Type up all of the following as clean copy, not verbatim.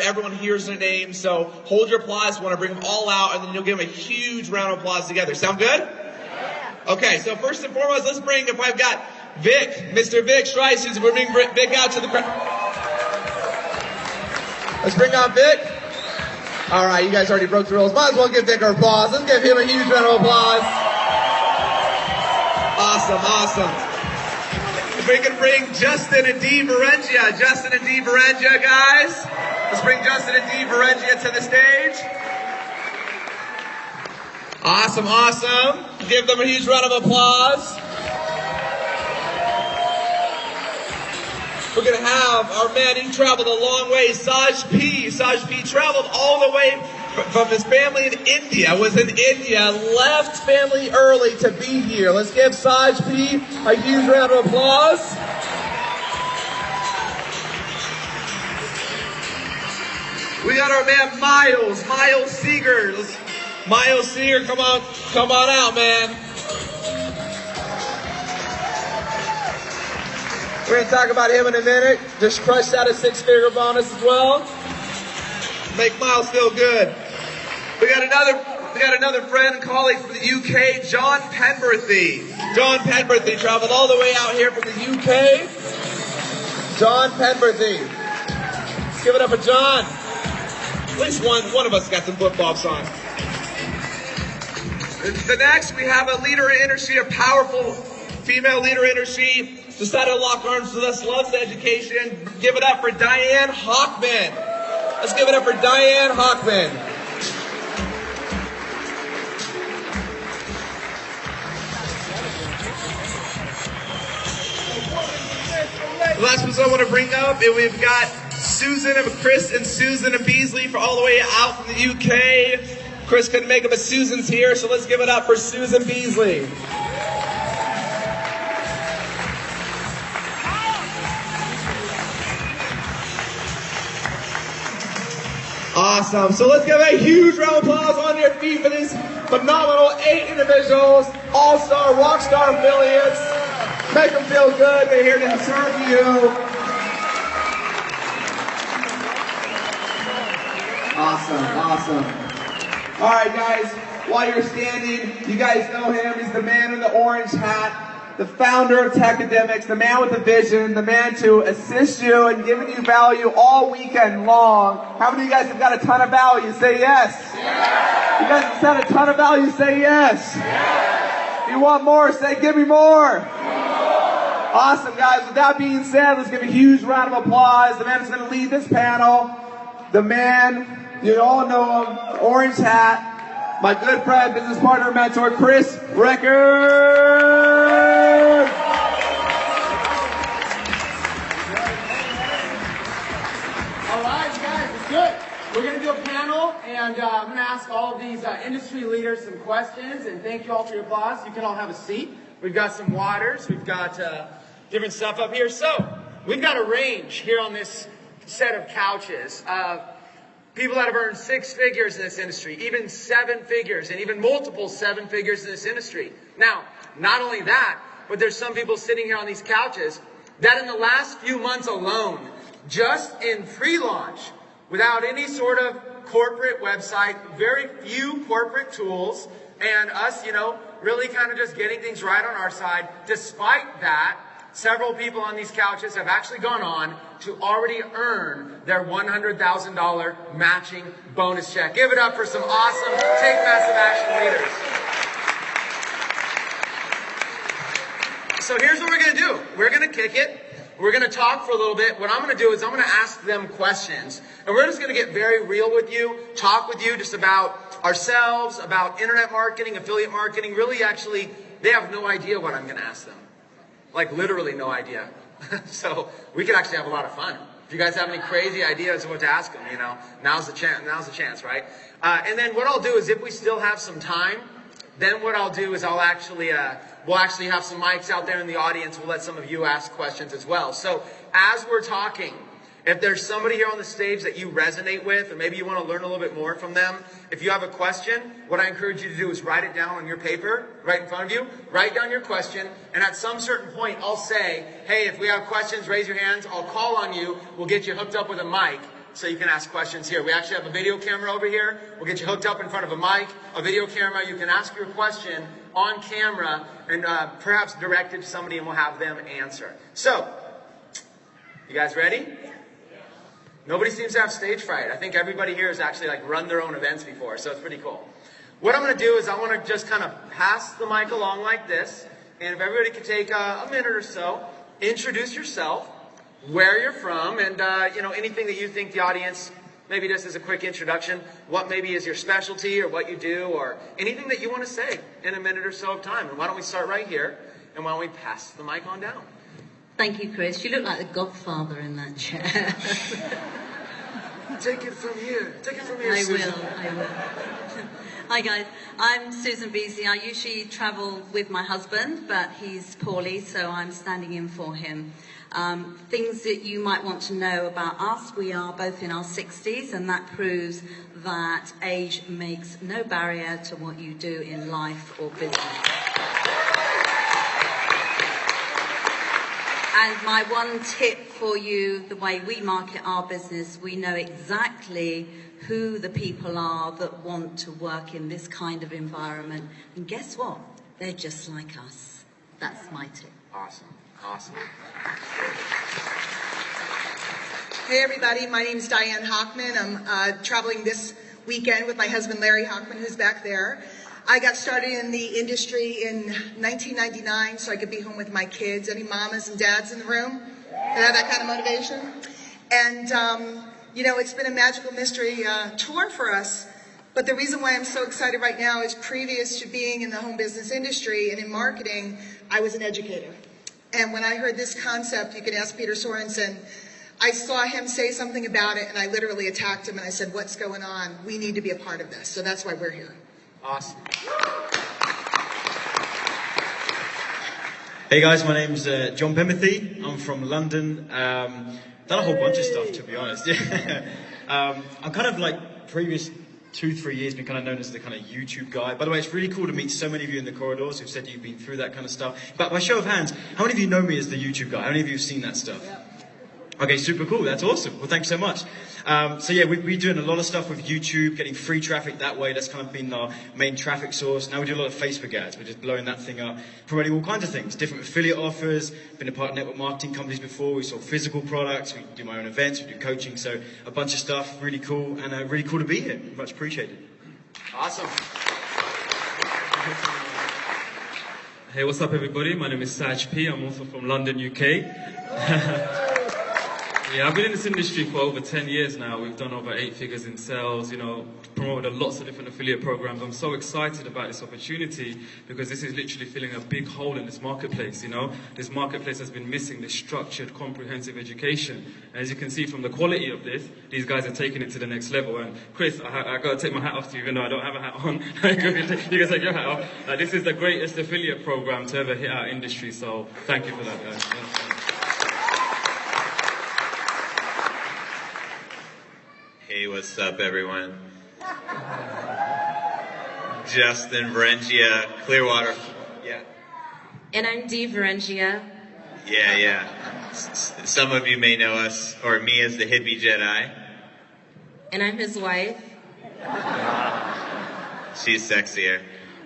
everyone hears their name. So hold your applause. We want to bring them all out, and then you'll give them a huge round of applause together. Sound good? Yeah. Okay, so first and foremost, let's bring, if I've got Vic, Mr. Vic Streisand, we're bringing Vic out to the crowd. Let's bring on Vic. All right, you guys already broke the rules. Might as well give Vic our applause. Let's give him a huge round of applause. Awesome, awesome. If we can bring Justin and Dee Varengia. Justin and Dee Varengia, guys. Let's bring Justin and Dee Varengia to the stage. Awesome, awesome. Give them a huge round of applause. We're going to have our man, he traveled a long way, Saj P. Saj P traveled all the way from his family in India, was in India, left family early to be here. Let's give Saj P a huge round of applause. We got our man Miles Seeger. Miles Seeger, come on out, man. We're going to talk about him in a minute. Just crushed out a 6-figure bonus as well. Make Miles feel good. We got another friend and colleague from the UK, John Penberthy. John Penberthy traveled all the way out here from the UK. John Penberthy. Let's give it up for John. At least one of us got some flip-flops on. The next, we have a leader in industry, a powerful female leader in industry. Decided to lock arms with us, loves education. Give it up for Diane Hockman. Let's give it up for Diane Hockman. The last person I want to bring up, we've got Chris and Susan and Beasley for all the way out from the UK. Chris couldn't make it, but Susan's here, so let's give it up for Susan Beasley. Awesome. So let's give a huge round of applause on your feet for these phenomenal 8 individuals, all-star, rock-star affiliates. Make them feel good. They're here to serve you. Awesome. All right, guys, while you're standing, you guys know him. He's the man in the orange hat. The founder of Tecademics, the man with the vision, the man to assist you and giving you value all weekend long. How many of you guys have got a ton of value? Say yes. Yes. You guys have got a ton of value? Say yes. Yes. If you want more, say give me more. Awesome, guys. With that being said, let's give a huge round of applause. The man who's going to lead this panel, the man, you all know him, orange hat, my good friend, business partner, mentor, Chris Rickard. All right, guys, it's good. We're going to do a panel, and I'm going to ask all of these industry leaders some questions, and thank you all for your applause. You can all have a seat. We've got some waters. We've got different stuff up here. So we've got a range here on this set of couches. People that have earned 6 figures in this industry, even 7 figures, and even multiple 7 figures in this industry. Now, not only that, but there's some people sitting here on these couches that in the last few months alone, just in pre-launch, without any sort of corporate website, very few corporate tools, and us, really kind of just getting things right on our side. Despite that, several people on these couches have actually gone on to already earn their $100,000 matching bonus check. Give it up for some awesome Take Massive Action leaders. So here's what we're going to do. We're going to kick it. We're going to talk for a little bit. What I'm going to do is I'm going to ask them questions. And we're just going to get very real with you, talk with you just about ourselves, about internet marketing, affiliate marketing. Really, actually, they have no idea what I'm going to ask them. Like literally no idea. So we could actually have a lot of fun. If you guys have any crazy ideas of what to ask them, now's the chance, right? And then what I'll do is if we still have some time, then what I'll do is we'll actually have some mics out there in the audience. We'll let some of you ask questions as well. So as we're talking, if there's somebody here on the stage that you resonate with, or maybe you want to learn a little bit more from them, if you have a question, what I encourage you to do is write it down on your paper right in front of you. Write down your question, and at some certain point, I'll say, hey, if we have questions, raise your hands. I'll call on you. We'll get you hooked up with a mic so you can ask questions here. We actually have a video camera over here. We'll get you hooked up in front of a mic, a video camera. You can ask your question on camera and perhaps direct it to somebody, and we'll have them answer. So, you guys ready? Nobody seems to have stage fright. I think everybody here has actually like run their own events before, so it's pretty cool. What I'm going to do is I want to just kind of pass the mic along like this, and if everybody could take a minute or so, introduce yourself, where you're from, and anything that you think the audience, maybe just as a quick introduction, what maybe is your specialty or what you do, or anything that you want to say in a minute or so of time. And why don't we start right here, and why don't we pass the mic on down? Thank you, Chris. You look like the godfather in that chair. Take it from here. Take it from here, Susan. I will. Hi guys, I'm Susan Beasley. I usually travel with my husband, but he's poorly, so I'm standing in for him. Things that you might want to know about us: we are both in our 60s, and that proves that age makes no barrier to what you do in life or business. And my one tip for you, the way we market our business, we know exactly who the people are that want to work in this kind of environment. And guess what? They're just like us. That's my tip. Awesome. Awesome. Hey everybody, my name is Diane Hockman. I'm traveling this weekend with my husband Larry Hockman, who's back there. I got started in the industry in 1999 so I could be home with my kids. Any mamas and dads in the room that have that kind of motivation? And it's been a magical mystery tour for us. But the reason why I'm so excited right now is previous to being in the home business industry and in marketing, I was an educator. And when I heard this concept, you can ask Peter Sorensen, I saw him say something about it, and I literally attacked him, and I said, what's going on? We need to be a part of this. So that's why we're here. Awesome. Hey guys, my name's John Pemberthy. I'm from London. Done a whole bunch of stuff, to be honest. I'm kind of like previous 2-3 years been kind of known as the kind of YouTube guy. By the way, it's really cool to meet so many of you in the corridors who've said you've been through that kind of stuff. But by show of hands, how many of you know me as the YouTube guy? How many of you have seen that stuff? Yeah. Okay, super cool. That's awesome. Well, thanks so much. We're doing a lot of stuff with YouTube, getting free traffic that way. That's kind of been our main traffic source. Now we do a lot of Facebook ads. We're just blowing that thing up, promoting all kinds of things, different affiliate offers. Been a part of network marketing companies before. We sell physical products. We do my own events. We do coaching. So a bunch of stuff. Really cool, and really cool to be here. Much appreciated. Awesome. Hey, what's up, everybody? My name is Saj P. I'm also from London, UK. Yeah, I've been in this industry for over 10 years now. We've done over 8 figures in sales, promoted lots of different affiliate programs. I'm so excited about this opportunity because this is literally filling a big hole in this marketplace, This marketplace has been missing this structured, comprehensive education. And as you can see from the quality of this, these guys are taking it to the next level. And Chris, I got to take my hat off to you, even though I don't have a hat on. You can take your hat off. This is the greatest affiliate program to ever hit our industry, so thank you for that, guys. Hey, what's up, everyone? Justin Varengia, Clearwater. Yeah. And I'm Dee Varengia. Yeah. Some of you may know us, or me, as the hippie Jedi. And I'm his wife. She's sexier.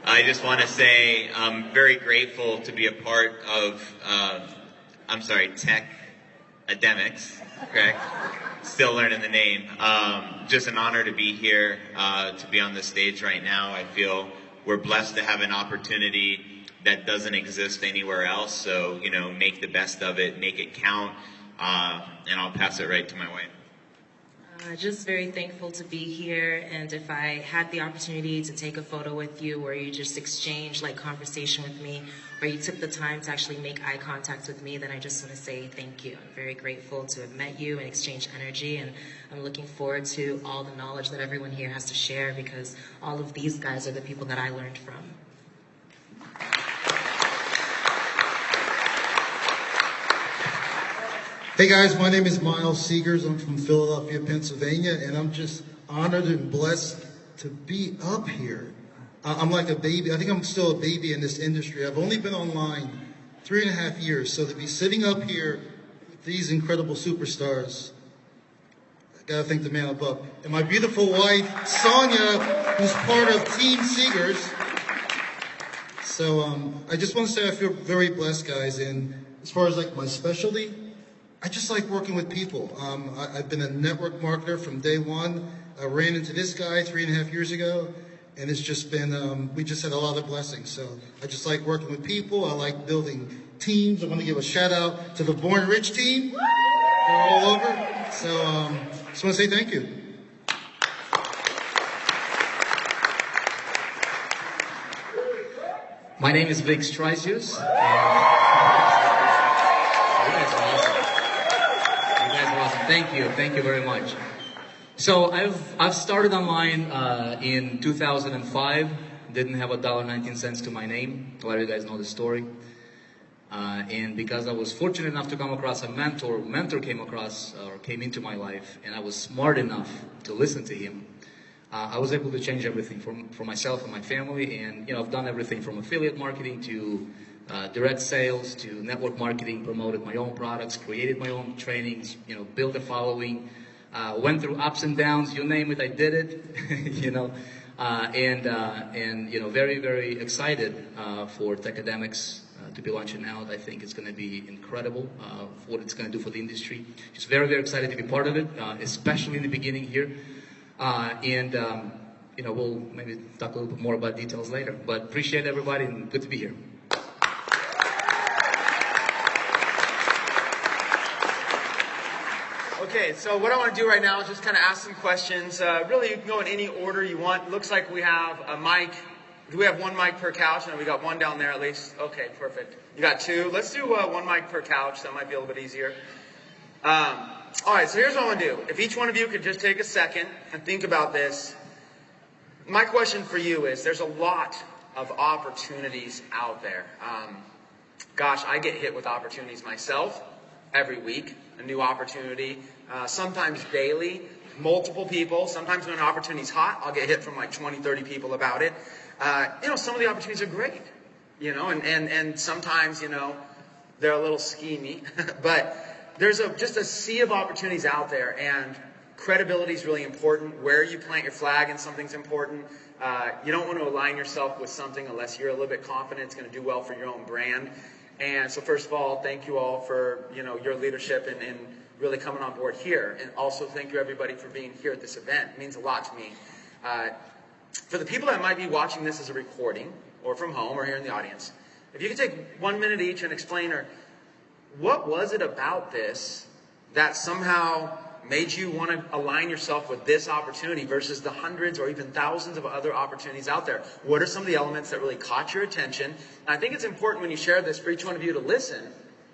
I just want to say I'm very grateful to be a part of, Tecademics, correct? Still learning the name. Just an honor to be here, to be on the stage right now. I feel we're blessed to have an opportunity that doesn't exist anywhere else. So, make the best of it, make it count, and I'll pass it right to my wife. Just very thankful to be here, and if I had the opportunity to take a photo with you where you just exchange conversation with me, where you took the time to actually make eye contact with me, then I just want to say thank you. I'm very grateful to have met you and exchanged energy, and I'm looking forward to all the knowledge that everyone here has to share, because all of these guys are the people that I learned from. Hey guys, my name is Miles Seegers. I'm from Philadelphia, Pennsylvania, and I'm just honored and blessed to be up here. I'm like a baby. I think I'm still a baby in this industry. I've only been online 3.5 years, so to be sitting up here with these incredible superstars, I gotta thank the man above. And my beautiful wife, Sonia, who's part of Team Seegers. So I just want to say I feel very blessed, guys. And as far as like my specialty, I just like working with people. I've been a network marketer from day one. I ran into this guy 3.5 years ago, and it's just been, we just had a lot of blessings. So I just like working with people. I like building teams. I want to give a shout out to the Born Rich team. They're all over. So just want to say thank you. My name is Vic Strisius. You guys are awesome. Thank you very much. So I've started online in 2005. Didn't have $1.19 to my name. A lot of you guys know the story. And because I was fortunate enough to come across a mentor came into my life, and I was smart enough to listen to him. I was able to change everything for myself and my family, and I've done everything from affiliate marketing to direct sales to network marketing, promoted my own products, created my own trainings, built a following, went through ups and downs, you name it, I did it, and very, very excited for Tecademics to be launching out. I think it's going to be incredible for what it's going to do for the industry. Just very, very excited to be part of it, especially in the beginning here. We'll maybe talk a little bit more about details later. But appreciate everybody and good to be here. Okay, so what I want to do right now is just kind of ask some questions. Really, you can go in any order you want. Looks like we have a mic. Do we have one mic per couch? No, we got one down there at least. Okay, perfect. You got two. Let's do one mic per couch. That might be a little bit easier. All right, so here's what I want to do. If each one of you could just take a second and think about this. My question for you is, there's a lot of opportunities out there. Gosh, I get hit with opportunities myself every week. A new opportunity, sometimes daily, multiple people. Sometimes when an opportunity's hot, I'll get hit from like 20, 30 people about it. Some of the opportunities are great, and sometimes, they're a little schemy, but there's just a sea of opportunities out there, and credibility is really important. Where you plant your flag in something's important. You don't want to align yourself with something unless you're a little bit confident it's going to do well for your own brand. And so first of all, thank you all for, your leadership and really coming on board here. And also thank you everybody for being here at this event. It means a lot to me. For the people that might be watching this as a recording or from home or here in the audience, if you could take 1 minute each and explain, what was it about this that somehow made you want to align yourself with this opportunity versus the hundreds or even thousands of other opportunities out there? What are some of the elements that really caught your attention? And I think it's important when you share this for each one of you to listen,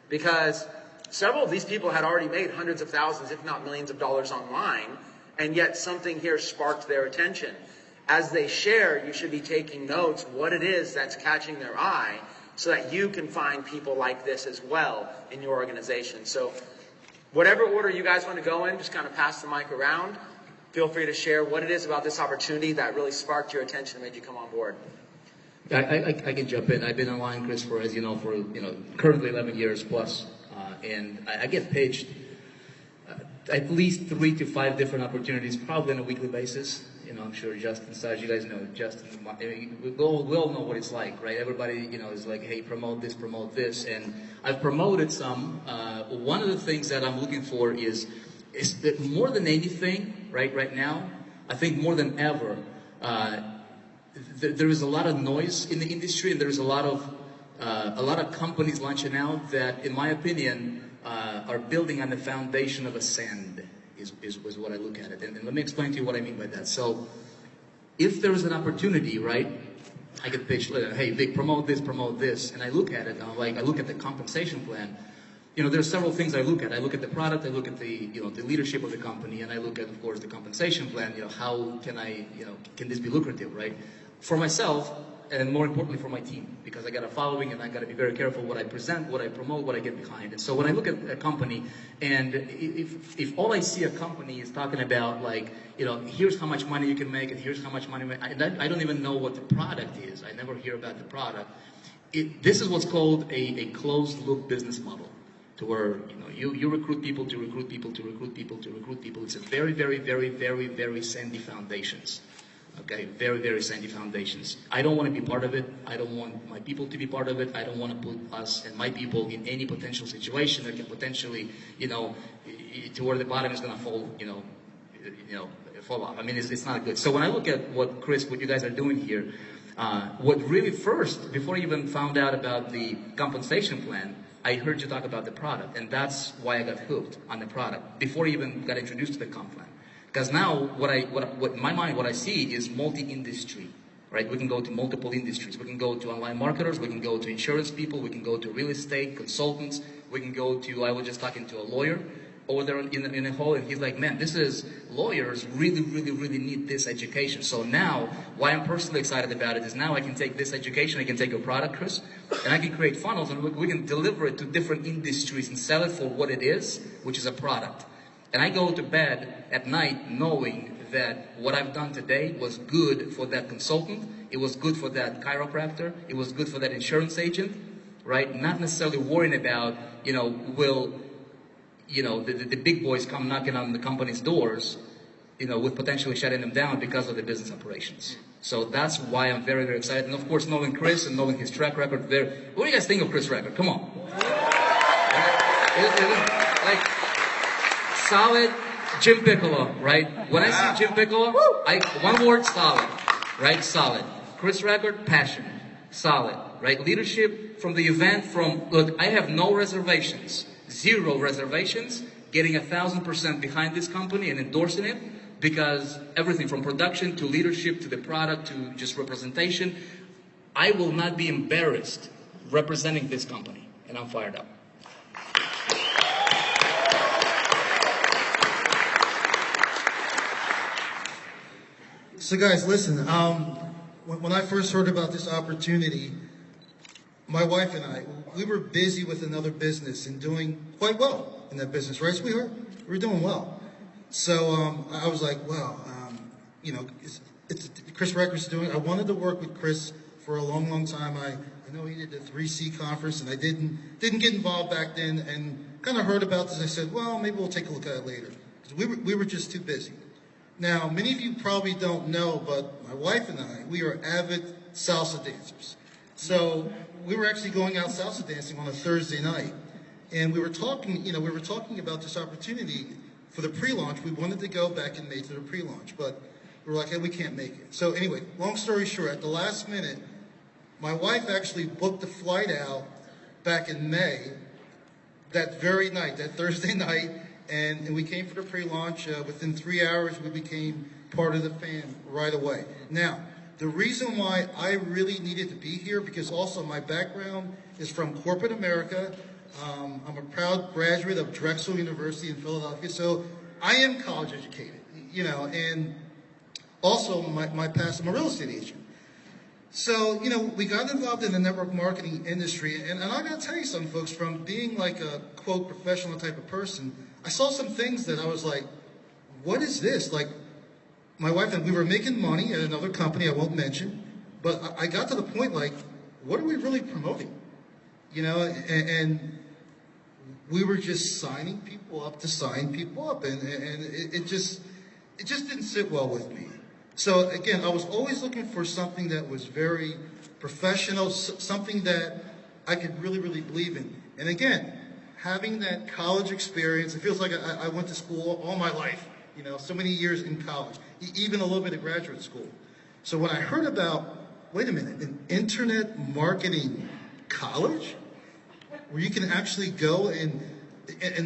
because several of these people had already made hundreds of thousands, if not millions of dollars online, and yet something here sparked their attention. As they share, you should be taking notes what it is that's catching their eye so that you can find people like this as well in your organization. So whatever order you guys want to go in, just kind of pass the mic around. Feel free to share what it is about this opportunity that really sparked your attention and made you come on board. I can jump in. I've been online, Chris, for currently 11 years plus, and I get pitched at least 3 to 5 different opportunities, probably on a weekly basis. I'm sure Justin, Saj, you guys know Justin. We all know what it's like, right? Everybody, is like, hey, promote this, and I've promoted some. One of the things that I'm looking for is that more than anything, right now, I think more than ever, there is a lot of noise in the industry, and there's a lot of companies launching out that, in my opinion, are building on the foundation of a sand. Is what I look at it. And let me explain to you what I mean by that. So if there's an opportunity, right, I get pitched, hey, Vic, promote this. And I look at it, I look at the compensation plan. There's several things I look at. I look at the product, I look at the leadership of the company, and I look at, of course, the compensation plan. How can can this be lucrative, right? For myself, and more importantly for my team, because I got a following and I got to be very careful what I present, what I promote, what I get behind. And so when I look at a company, and if all I see a company is talking about here's how much money you can make and here's how much money, and I don't even know what the product is. I never hear about the product. This is what's called a closed loop business model. to where you recruit people to recruit people to recruit people to recruit people. It's a very, very, very, very, very sandy foundations. Okay, very, very sandy foundations. I don't want to be part of it. I don't want my people to be part of it. I don't want to put us and my people in any potential situation that can potentially, to where the bottom is going to fall, fall off. I mean, it's not good. So when I look at what you guys are doing here, what really first, before I even found out about the compensation plan, I heard you talk about the product, and that's why I got hooked on the product before I even got introduced to the comp plan. Because now, what in my mind, what I see is multi-industry, right? We can go to multiple industries. We can go to online marketers. We can go to insurance people. We can go to real estate consultants. We can go to, I was just talking to a lawyer over there in a hall, and he's like, man, lawyers really, really, really need this education. So now, why I'm personally excited about it is now I can take this education, I can take a product, Chris, and I can create funnels, and we can deliver it to different industries and sell it for what it is, which is a product. And I go to bed at night knowing that what I've done today was good for that consultant, it was good for that chiropractor, it was good for that insurance agent, right? Not necessarily worrying about, will the big boys come knocking on the company's doors, with potentially shutting them down because of the business operations. So that's why I'm very, very excited. And of course, knowing Chris and knowing his track record there. What do you guys think of Chris' record? Come on. Like, solid Jim Piccolo, right? When I see Jim Piccolo, one word, solid, right? Solid. Chris' record, passion. Solid, right? Leadership from the event, look, I have no reservations. 0 reservations, getting 1,000% behind this company and endorsing it, because everything from production to leadership to the product to just representation, I will not be embarrassed representing this company, and I'm fired up. So guys, listen, when I first heard about this opportunity, my wife and I, we were busy with another business and doing quite well in that business, right, sweetheart? We were doing well. So I was like, well, it's Chris Recker's doing. I wanted to work with Chris for a long, long time. I know he did the 3C conference, and I didn't get involved back then, and kind of heard about this. I said, well, maybe we'll take a look at it later, because we were just too busy. Now, many of you probably don't know, but my wife and I, we are avid salsa dancers. So we were actually going out salsa dancing on a Thursday night, and we were talking about this opportunity for the pre-launch. We wanted to go back in May to the pre-launch, but we were like, hey, we can't make it. So anyway, long story short, at the last minute, my wife actually booked the flight out back in May, that very night, that Thursday night, and we came for the pre-launch. Within 3 hours, we became part of the fam right away. Now, the reason why I really needed to be here, because also my background is from corporate America. I'm a proud graduate of Drexel University in Philadelphia, so I am college educated, and also my past, I'm a real estate agent. So, we got involved in the network marketing industry, and I gotta tell you something, folks, from being like a, quote, professional type of person, I saw some things that I was like, what is this? Like, my wife and we were making money at another company I won't mention, but I got to the point like, what are we really promoting? And we were just signing people up to sign people up, and it just didn't sit well with me. So again, I was always looking for something that was very professional, something that I could really, really believe in. And again, having that college experience, it feels like I went to school all my life, so many years in college, even a little bit of graduate school. So when I heard about, wait a minute, an internet marketing college where you can actually go and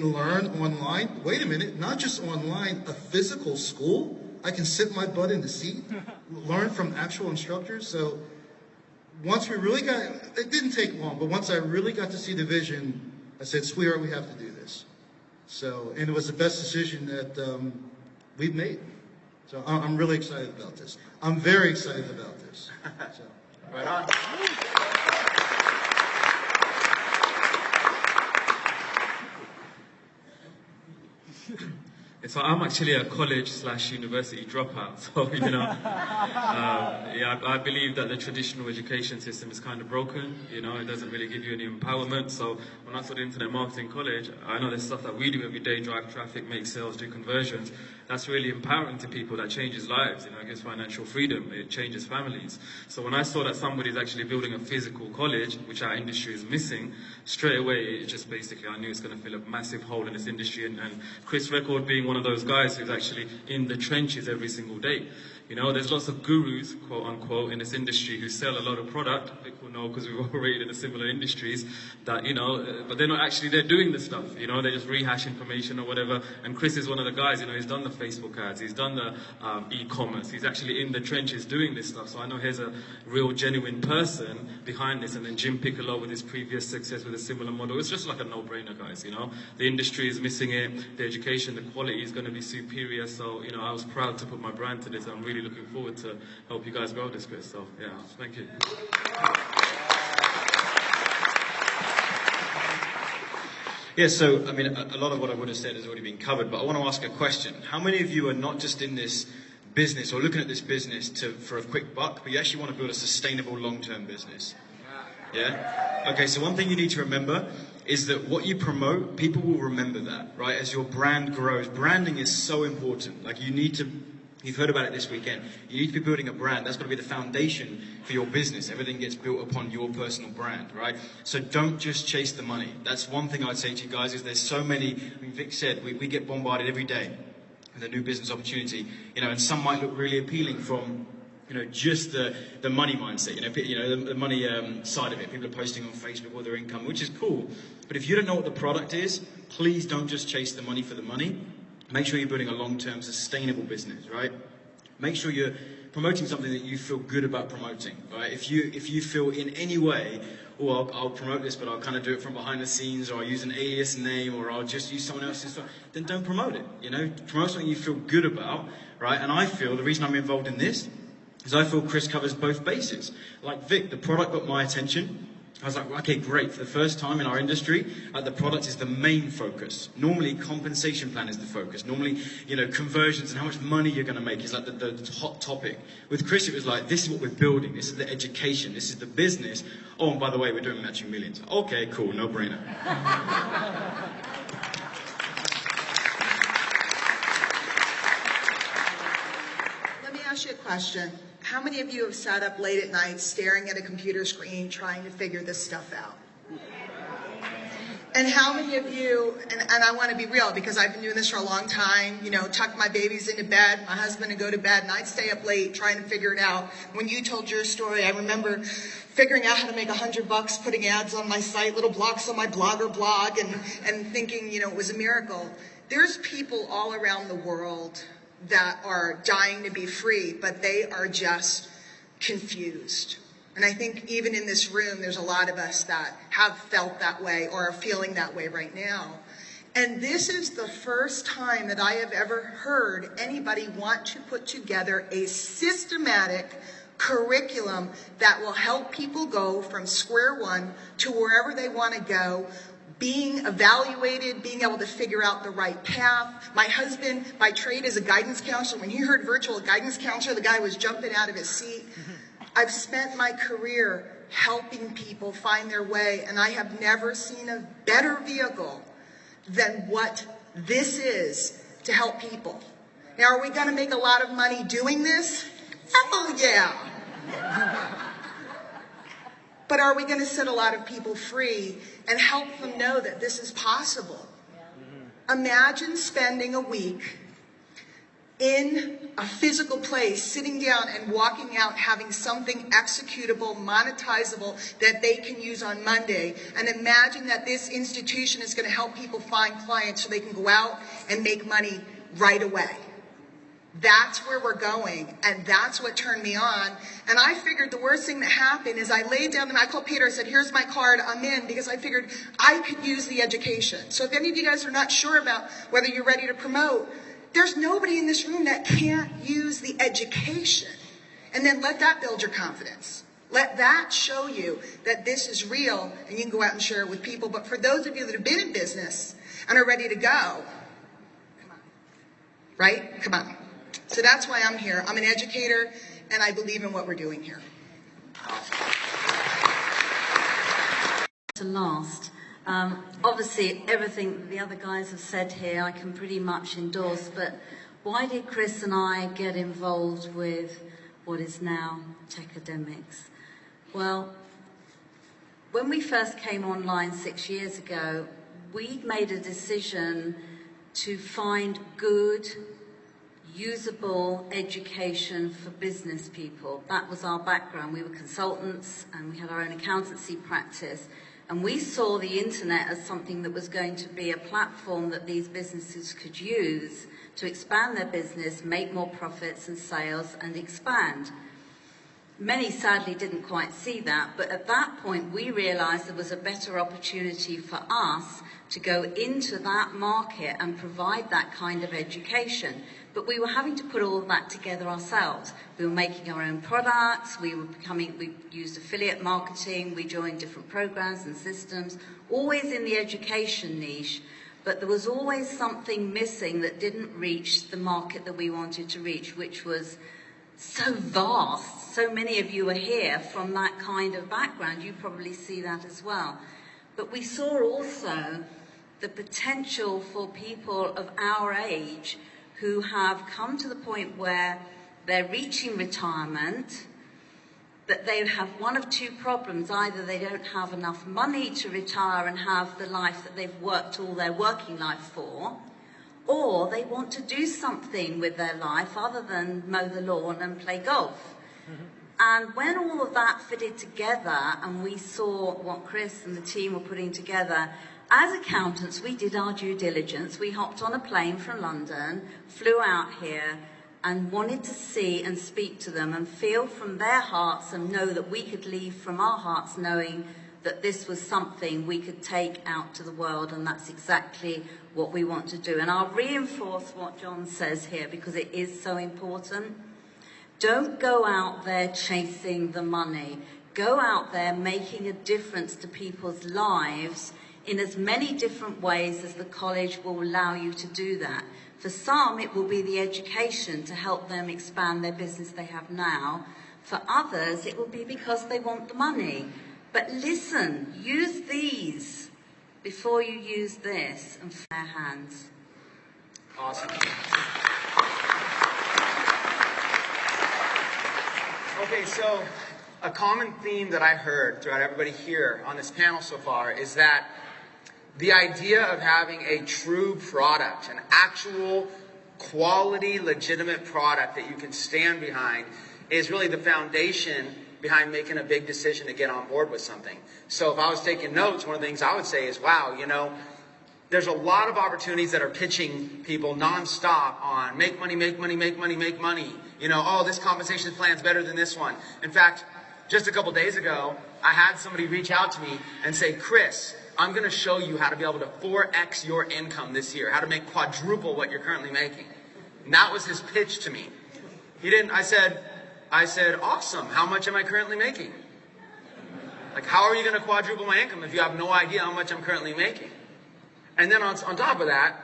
learn online, wait a minute, not just online, a physical school, I can sit my butt in the seat, learn from actual instructors. So once we really got, it didn't take long, but once I really got to see the vision, I said, sweetheart, we have to do this. So, and it was the best decision that we've made. So I'm really excited about this. I'm very excited about this. So. Right on. So I'm actually a college/university dropout. So, I believe that the traditional education system is kind of broken. It doesn't really give you any empowerment. So when I studied internet marketing college, I know there's stuff that we do every day: drive traffic, make sales, do conversions. That's really empowering to people. That changes lives. It gives financial freedom. It changes families. So when I saw that somebody's actually building a physical college, which our industry is missing, straight away it just basically, I knew it's going to fill a massive hole in this industry. And Chris Record being one of those guys who's actually in the trenches every single day. There's lots of gurus, quote unquote, in this industry who sell a lot of product. People know because we've operated in similar industries that, but they're not actually there doing the stuff. They just rehash information or whatever. And Chris is one of the guys, he's done the Facebook ads, he's done the e-commerce, he's actually in the trenches doing this stuff. So I know here's a real genuine person behind this. And then Jim Piccolo with his previous success with a similar model. It's just like a no-brainer, guys. The industry is missing it, the education, the quality is going to be superior. So, I was proud to put my brand to this. I'm really looking forward to help you guys grow this, Chris. So, yeah, thank you. Yeah, so, I mean, a lot of what I would have said has already been covered, but I want to ask a question. How many of you are not just in this business or looking at this business for a quick buck, but you actually want to build a sustainable long-term business? Yeah? Okay, so one thing you need to remember is that what you promote, people will remember that, right? As your brand grows, branding is so important. Like, you've heard about it this weekend. You need to be building a brand. That's got to be the foundation for your business. Everything gets built upon your personal brand, right? So don't just chase the money. That's one thing I'd say to you guys is there's so many, Vic said, we get bombarded every day with a new business opportunity, and some might look really appealing from, just the money mindset, the money side of it. People are posting on Facebook all their income, which is cool. But if you don't know what the product is, please don't just chase the money for the money. Make sure you're building a long-term sustainable business, right? Make sure you're promoting something that you feel good about promoting, right? If you feel in any way, I'll promote this, but I'll kind of do it from behind the scenes, or I'll use an alias name, or I'll just use someone else's, then don't promote it, Promote something you feel good about, right? And I feel the reason I'm involved in this is I feel Chris covers both bases. Like Vic, the product got my attention. I was like, okay, great. For the first time in our industry, the product is the main focus. Normally, compensation plan is the focus. Normally, conversions and how much money you're going to make is like the hot topic. With Chris, it was like, this is what we're building. This is the education. This is the business. Oh, and by the way, we're doing Matching Millions. Okay, cool, no brainer. Let me ask you a question. How many of you have sat up late at night staring at a computer screen trying to figure this stuff out? And how many of you, and I want to be real because I've been doing this for a long time, tuck my babies into bed, my husband to go to bed, and I'd stay up late trying to figure it out. When you told your story, I remember figuring out how to make $100 putting ads on my site, little blocks on my Blogger blog, and thinking, it was a miracle. There's people all around the world that are dying to be free, but they are just confused. And I think even in this room, there's a lot of us that have felt that way or are feeling that way right now. And this is the first time that I have ever heard anybody want to put together a systematic curriculum that will help people go from square one to wherever they want to go, being evaluated, being able to figure out the right path. My husband, by trade, is a guidance counselor. When he heard virtual guidance counselor, the guy was jumping out of his seat. I've spent my career helping people find their way, and I have never seen a better vehicle than what this is to help people. Now, are we going to make a lot of money doing this? Hell yeah. But are we going to set a lot of people free and help them know that this is possible? Imagine spending a week in a physical place, sitting down and walking out, having something executable, monetizable that they can use on Monday. And imagine that this institution is going to help people find clients so they can go out and make money right away. That's where we're going, and that's what turned me on. And I figured the worst thing that happened is I laid down, and I called Peter, I said, here's my card, I'm in, because I figured I could use the education. So if any of you guys are not sure about whether you're ready to promote, there's nobody in this room that can't use the education. And then let that build your confidence. Let that show you that this is real, and you can go out and share it with people. But for those of you that have been in business and are ready to go, right? Come on. So that's why I'm here. I'm an educator, and I believe in what we're doing here. To last. Obviously, everything the other guys have said here, I can pretty much endorse, but why did Chris and I get involved with what is now Tecademics? Well, when we first came online 6 years ago, we made a decision to find good, usable education for business people. That was our background. We were consultants and we had our own accountancy practice. And we saw the internet as something that was going to be a platform that these businesses could use to expand their business, make more profits and sales, and expand. Many sadly didn't quite see that, but at that point we realized there was a better opportunity for us to go into that market and provide that kind of education. But we were having to put all of that together ourselves. We were making our own products, we used affiliate marketing, we joined different programs and systems, always in the education niche, but there was always something missing that didn't reach the market that we wanted to reach, which was so vast. So many of you are here from that kind of background. You probably see that as well. But we saw also the potential for people of our age who have come to the point where they're reaching retirement, that they have one of two problems. Either they don't have enough money to retire and have the life that they've worked all their working life for, or they want to do something with their life other than mow the lawn and play golf. And when all of that fitted together and we saw what Chris and the team were putting together, as accountants, we did our due diligence. We hopped on a plane from London, flew out here, and wanted to see and speak to them and feel from their hearts and know that we could leave from our hearts knowing that this was something we could take out to the world, and that's exactly what we want to do. And I'll reinforce what John says here because it is so important. Don't go out there chasing the money. Go out there making a difference to people's lives in as many different ways as the college will allow you to do that. For some, it will be the education to help them expand their business they have now. For others, it will be because they want the money. But listen, use these before you use this and for their hands. Awesome. Okay, so a common theme that I heard throughout everybody here on this panel so far is that the idea of having a true product, an actual quality, legitimate product that you can stand behind is really the foundation behind making a big decision to get on board with something. So if I was taking notes, one of the things I would say is, wow, you know, there's a lot of opportunities that are pitching people nonstop on make money, make money, make money, make money. You know, oh, this compensation plan's better than this one. In fact, just a couple days ago, I had somebody reach out to me and say, Chris, I'm going to show you how to be able to 4x your income this year, how to make quadruple what you're currently making. And that was his pitch to me. He didn't, I said, awesome, how much am I currently making? Like, how are you going to quadruple my income if you have no idea how much I'm currently making? And then on top of that,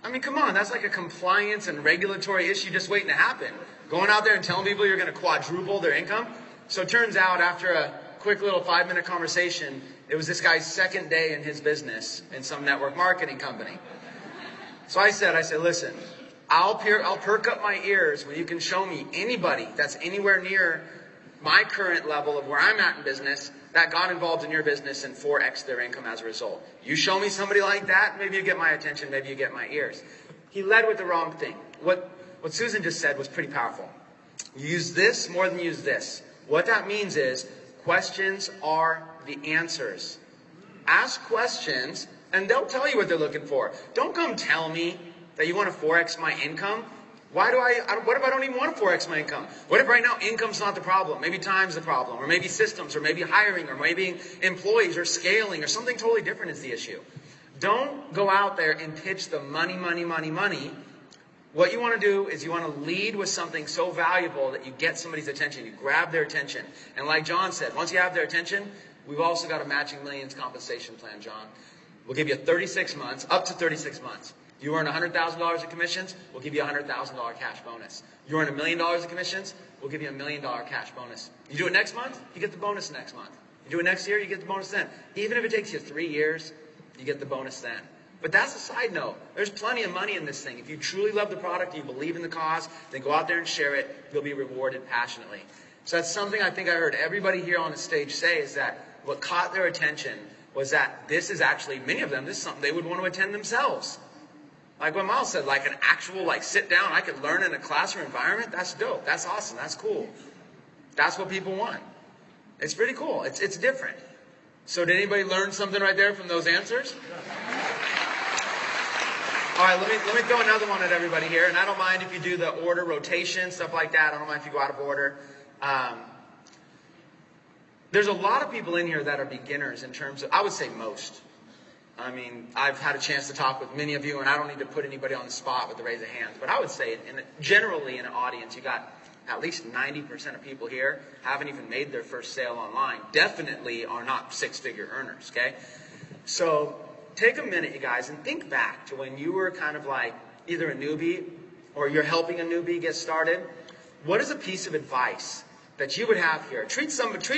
I mean, come on, that's like a compliance and regulatory issue just waiting to happen. Going out there and telling people you're going to quadruple their income. So it turns out after a quick little 5-minute conversation, it was this guy's second day in his business in some network marketing company. So I said, listen, I'll perk up my ears when you can show me anybody that's anywhere near my current level of where I'm at in business that got involved in your business and 4x their income as a result. You show me somebody like that, maybe you get my attention, maybe you get my ears. He led with the wrong thing. What Susan just said was pretty powerful. You use this more than use this. What that means is questions are the answers. Ask questions and they'll tell you what they're looking for. Don't come tell me that you want to 4x my income. What if I don't even want to 4x my income? What if right now income's not the problem? Maybe time's the problem, or maybe systems, or maybe hiring, or maybe employees, or scaling, or something totally different is the issue. Don't go out there and pitch the money, money, money, money. What you want to do is you want to lead with something so valuable that you get somebody's attention. You grab their attention. And like John said, once you have their attention, we've also got a matching millions compensation plan, John. We'll give you 36 months, up to 36 months. You earn $100,000 in commissions, we'll give you a $100,000 cash bonus. You earn $1 million in commissions, we'll give you a $1 million cash bonus. You do it next month, you get the bonus next month. You do it next year, you get the bonus then. Even if it takes you 3 years, you get the bonus then. But that's a side note. There's plenty of money in this thing. If you truly love the product, you believe in the cause, then go out there and share it. You'll be rewarded passionately. So that's something I think I heard everybody here on the stage say, is that what caught their attention was that this is actually, many of them, this is something they would want to attend themselves. Like what Miles said, like an actual, like sit down, I could learn in a classroom environment. That's dope. That's awesome. That's cool. That's what people want. It's pretty cool. It's different. So did anybody learn something right there from those answers? All right, let me throw another one at everybody here. And I don't mind if you do the order rotation, stuff like that. I don't mind if you go out of order. There's a lot of people in here that are beginners in terms of, I would say most. I mean, I've had a chance to talk with many of you, and I don't need to put anybody on the spot with the raise of hands, but I would say generally in an audience, you got at least 90% of people here haven't even made their first sale online. Definitely are not six-figure earners, okay? So take a minute, you guys, and think back to when you were kind of like either a newbie or you're helping a newbie get started. What is a piece of advice that you would have here? Treat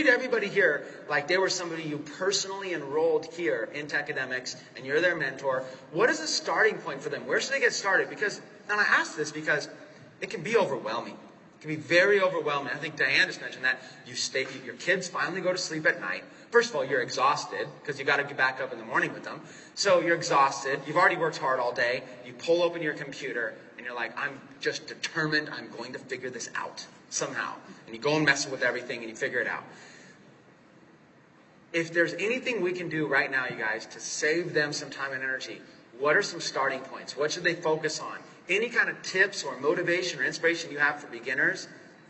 everybody here like they were somebody you personally enrolled here in Tecademics, and you're their mentor. What is a starting point for them? Where should they get started? Because, and I ask this because it can be overwhelming. It can be very overwhelming. I think Diane just mentioned that your kids finally go to sleep at night. First of all, you're exhausted because you got to get back up in the morning with them. So you're exhausted. You've already worked hard all day. You pull open your computer and you're like, I'm just determined I'm going to figure this out somehow. And you go and mess with everything and you figure it out. If there's anything we can do right now, you guys, to save them some time and energy, what are some starting points? What should they focus on? Any kind of tips or motivation or inspiration you have for beginners,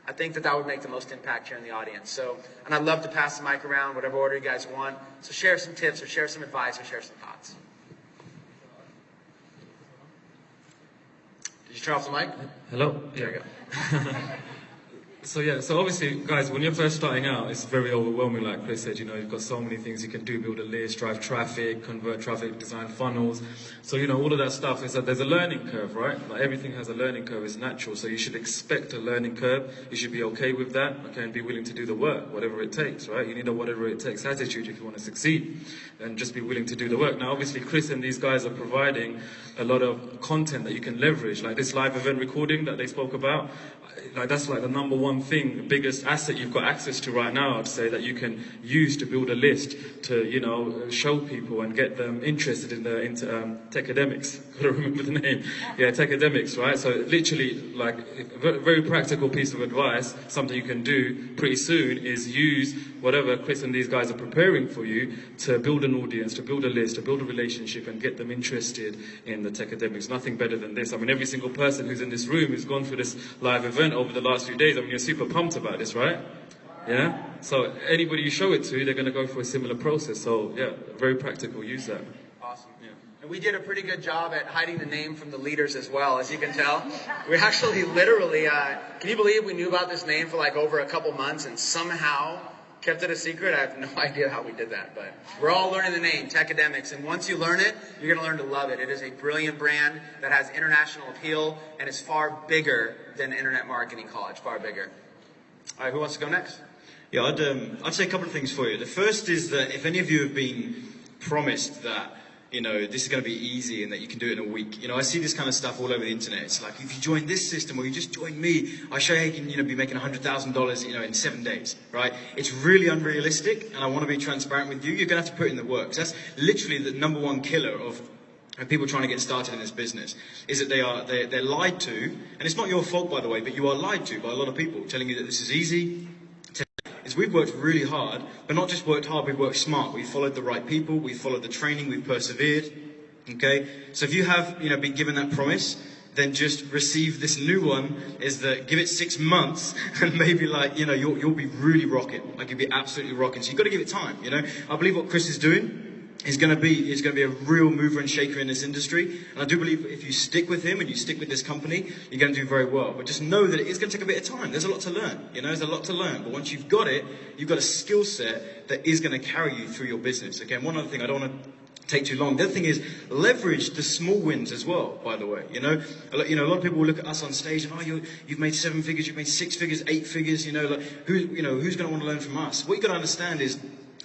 I think that would make the most impact here in the audience. So, and I'd love to pass the mic around, whatever order you guys want. So share some tips or share some advice or share some thoughts. Did you turn off the mic? Hello? There you go. So obviously, guys, when you're first starting out, it's very overwhelming, like Chris said. You know, you've got so many things you can do: build a list, drive traffic, convert traffic, design funnels. So, you know, all of that stuff is that there's a learning curve, right? Like everything has a learning curve, it's natural. So you should expect a learning curve. You should be okay with that, okay, and be willing to do the work, whatever it takes, right? You need a whatever it takes attitude if you want to succeed, and just be willing to do the work. Now, obviously, Chris and these guys are providing a lot of content that you can leverage, like this live event recording that they spoke about. Like that's like the number one thing, the biggest asset you've got access to right now, I'd say, that you can use to build a list to, you know, show people and get them interested in Tecademics. Gotta remember the name. Yeah, Tecademics, right? So literally, like a very practical piece of advice, something you can do pretty soon is use whatever Chris and these guys are preparing for you to build an audience, to build a list, to build a relationship and get them interested in the Tecademics. Nothing better than this. I mean, every single person who's in this room who's gone through this live event over the last few days, I mean, you're super pumped about this, right? Yeah? So anybody you show it to, they're going to go through a similar process. So yeah, very practical, use that. Awesome. Yeah. And we did a pretty good job at hiding the name from the leaders as well, as you can tell. We actually literally, can you believe we knew about this name for like over a couple months and somehow kept it a secret? I have no idea how we did that, but we're all learning the name, Tecademics, and once you learn it, you're going to learn to love it. It is a brilliant brand that has international appeal and is far bigger than Internet Marketing College, far bigger. All right, who wants to go next? Yeah, I'd say a couple of things for you. The first is that if any of you have been promised that, you know, this is going to be easy and that you can do it in a week. You know, I see this kind of stuff all over the internet. It's like, if you join this system or you just join me, I'll show you how you can, you know, be making $100,000, you know, in 7 days, right? It's really unrealistic, and I want to be transparent with you. You're going to have to put in the work. So that's literally the number one killer of people trying to get started in this business, is that they're lied to, and it's not your fault, by the way, but you are lied to by a lot of people telling you that this is easy. We've worked really hard, but not just worked hard, we've worked smart. We've followed the right people, we've followed the training, we've persevered. Okay? So if you have, you know, been given that promise, then just receive this new one, is that give it 6 months and maybe, like, you know, you'll be really rocking. Like, you'll be absolutely rocking. So you've got to give it time, you know. I believe what Chris is doing is going to be a real mover and shaker in this industry, and I do believe if you stick with him and you stick with this company, you're going to do very well. But just know that it is going to take a bit of time. There's a lot to learn, you know. There's a lot to learn, but once you've got it, you've got a skill set that is going to carry you through your business. Again, one other thing, I don't want to take too long. The other thing is leverage the small wins as well, by the way. You know, a lot of people will look at us on stage and, you've made 7 figures, you've made 6 figures, 8 figures, like who's going to want to learn from us? What you got to understand is,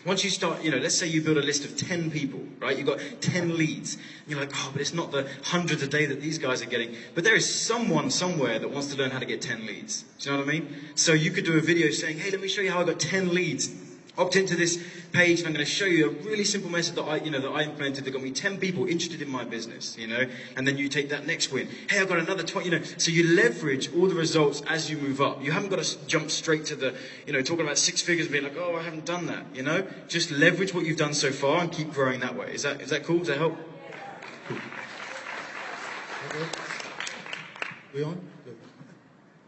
once you start, let's say you build a list of 10 people, right? You've got 10 leads. And you're like, but it's not the hundreds a day that these guys are getting. But there is someone somewhere that wants to learn how to get 10 leads. Do you know what I mean? So you could do a video saying, hey, let me show you how I got 10 leads. Opt into this page and I'm going to show you a really simple method that I implemented that got me 10 people interested in my business, and then you take that next win. Hey, I've got another 20, so you leverage all the results as you move up. You haven't got to jump straight to the, talking about 6 figures and being like, I haven't done that, Just leverage what you've done so far and keep growing that way. Is that cool? Does that help? Cool. We on? Good.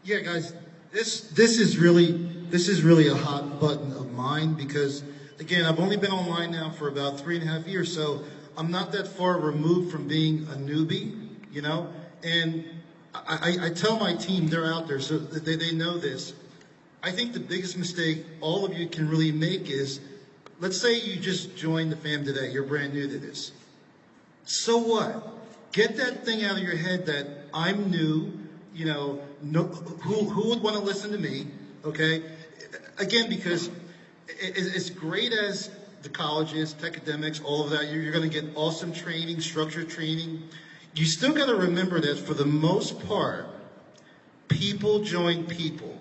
Yeah, guys, this is really a hot button of mine because, again, I've only been online now for about 3.5 years, so I'm not that far removed from being a newbie, and I tell my team, they're out there, so they know this. I think the biggest mistake all of you can really make is, let's say you just joined the fam today, you're brand new to this. So what? Get that thing out of your head that I'm new, who would want to listen to me, okay? Again, because as great as the colleges, Tecademics, all of that, you're going to get awesome training, structured training. You still got to remember that for the most part, people join people.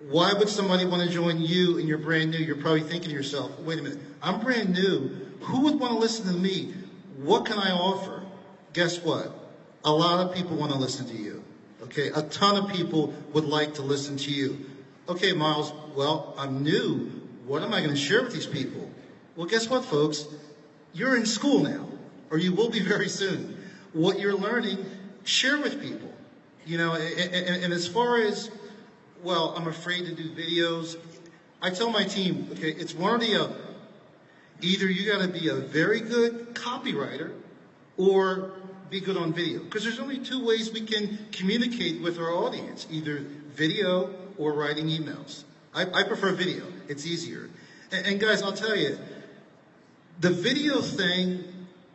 Why would somebody want to join you and you're brand new? You're probably thinking to yourself, wait a minute, I'm brand new. Who would want to listen to me? What can I offer? Guess what? A lot of people want to listen to you. Okay, a ton of people would like to listen to you. Okay, Miles, well, I'm new. What am I going to share with these people? Well, guess what, folks? You're in school now, or you will be very soon. What you're learning, share with people. And as far as, well, I'm afraid to do videos, I tell my team, okay, it's one or the other. Either you got to be a very good copywriter or be good on video. Because there's only 2 ways we can communicate with our audience, either video or writing emails. I prefer video. It's easier. And guys, I'll tell you, the video thing,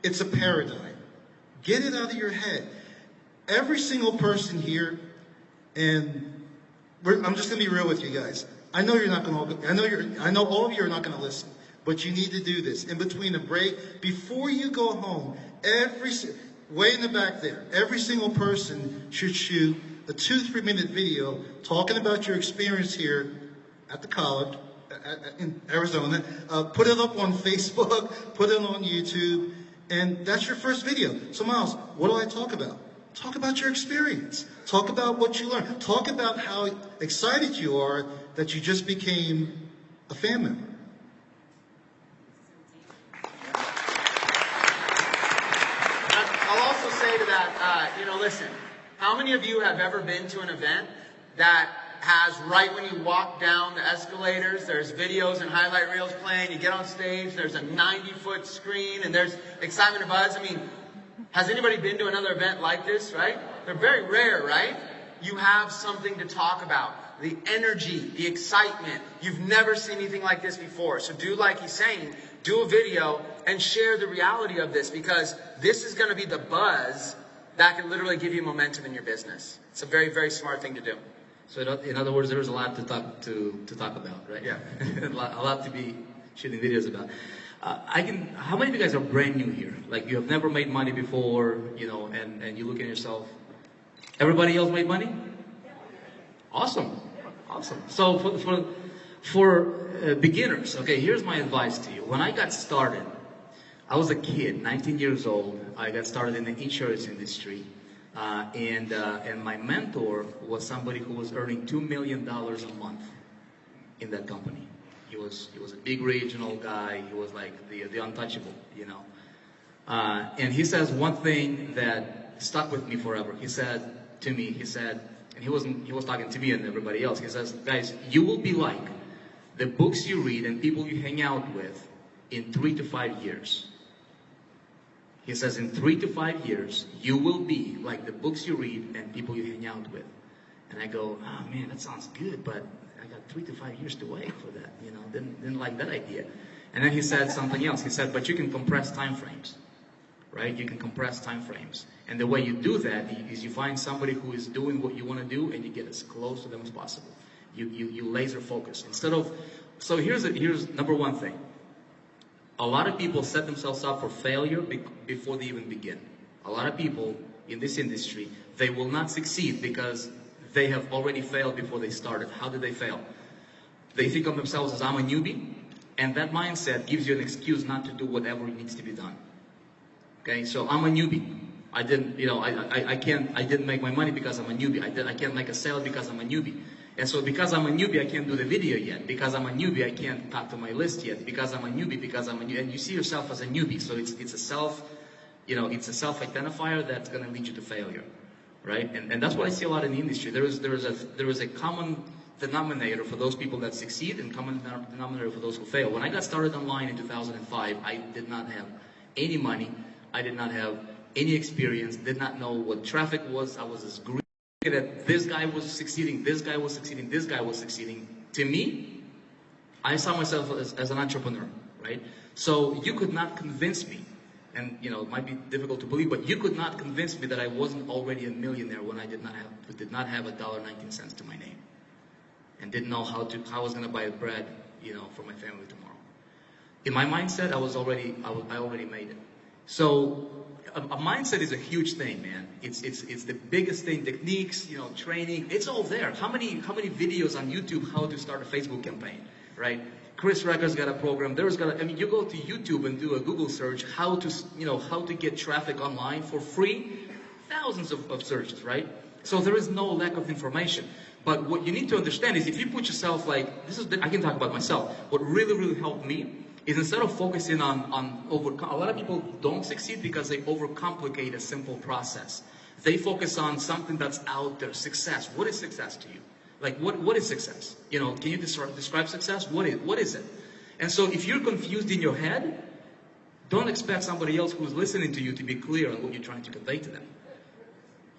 it's a paradigm. Get it out of your head. Every single person here, and I'm just going to be real with you guys. I know you're not going to. I know all of you are not going to listen, but you need to do this in between a break before you go home. Way in the back there, every single person should shoot a 2-3 minute video talking about your experience here at the college in Arizona. Put it up on Facebook, put it on YouTube, and that's your first video. So Miles, what do I talk about? Talk about your experience. Talk about what you learned. Talk about how excited you are that you just became a fan member. I'll also say to that, listen, how many of you have ever been to an event that has, right when you walk down the escalators, there's videos and highlight reels playing, you get on stage, there's a 90-foot screen, and there's excitement and buzz? I mean, has anybody been to another event like this, right? They're very rare, right? You have something to talk about. The energy, the excitement. You've never seen anything like this before. So do like he's saying, do a video and share the reality of this, because this is going to be the buzz that can literally give you momentum in your business. It's a very, very smart thing to do. So in other words, there's a lot to talk about, right? Yeah. a lot to be shooting videos about. How many of you guys are brand new here? Like you have never made money before, and you look at yourself. Everybody else made money? Awesome. So for beginners, okay, here's my advice to you. When I got started, I was a kid, 19 years old. I got started in the insurance industry. And my mentor was somebody who was earning $2 million a month in that company. He was a big regional guy. He was like the untouchable, And he says one thing that stuck with me forever. He said to me, and he was talking to me and everybody else. He says, guys, you will be like the books you read and people you hang out with in 3 to 5 years. He says, in 3 to 5 years, you will be like the books you read and people you hang out with. And I go, oh man, that sounds good, but I got 3 to 5 years to wait for that, Didn't like that idea. And then he said something else. He said, but you can compress time frames, right? You can compress time frames. And the way you do that is you find somebody who is doing what you want to do and you get as close to them as possible. You laser focus. Instead of, so here's number one thing. A lot of people set themselves up for failure before they even begin. A lot of people in this industry, they will not succeed because they have already failed before they started. How did they fail? They think of themselves as, I'm a newbie, and that mindset gives you an excuse not to do whatever needs to be done. Okay, so I'm a newbie. I didn't make my money because I'm a newbie. I can't make a sale because I'm a newbie. And so because I'm a newbie, I can't do the video yet. Because I'm a newbie, I can't talk to my list yet. Because I'm a newbie, and you see yourself as a newbie. So it's a self-identifier that's going to lead you to failure, right? And that's what I see a lot in the industry. There is a common denominator for those people that succeed and common denominator for those who fail. When I got started online in 2005, I did not have any money. I did not have any experience, did not know what traffic was. I was as green that this guy was succeeding, this guy was succeeding, this guy was succeeding. To me, I saw myself as an entrepreneur, right? So you could not convince me, and it might be difficult to believe, but you could not convince me that I wasn't already a millionaire when I did not have $1.19 to my name, and didn't know how I was going to buy bread, for my family tomorrow. In my mindset, I already made it. So a mindset is a huge thing, man. It's the biggest thing. Techniques, training, it's all there. How many videos on YouTube how to start a Facebook campaign, right? Chris Recker's got a program. You go to YouTube and do a Google search how to get traffic online for free. Thousands of searches, right? So there is no lack of information. But what you need to understand is if you put yourself I can talk about myself. What really helped me is instead of focusing on a lot of people don't succeed because they overcomplicate a simple process. They focus on something that's out there. Success. What is success to you? What is success? Can you describe success? What is it? And so if you're confused in your head, don't expect somebody else who's listening to you to be clear on what you're trying to convey to them.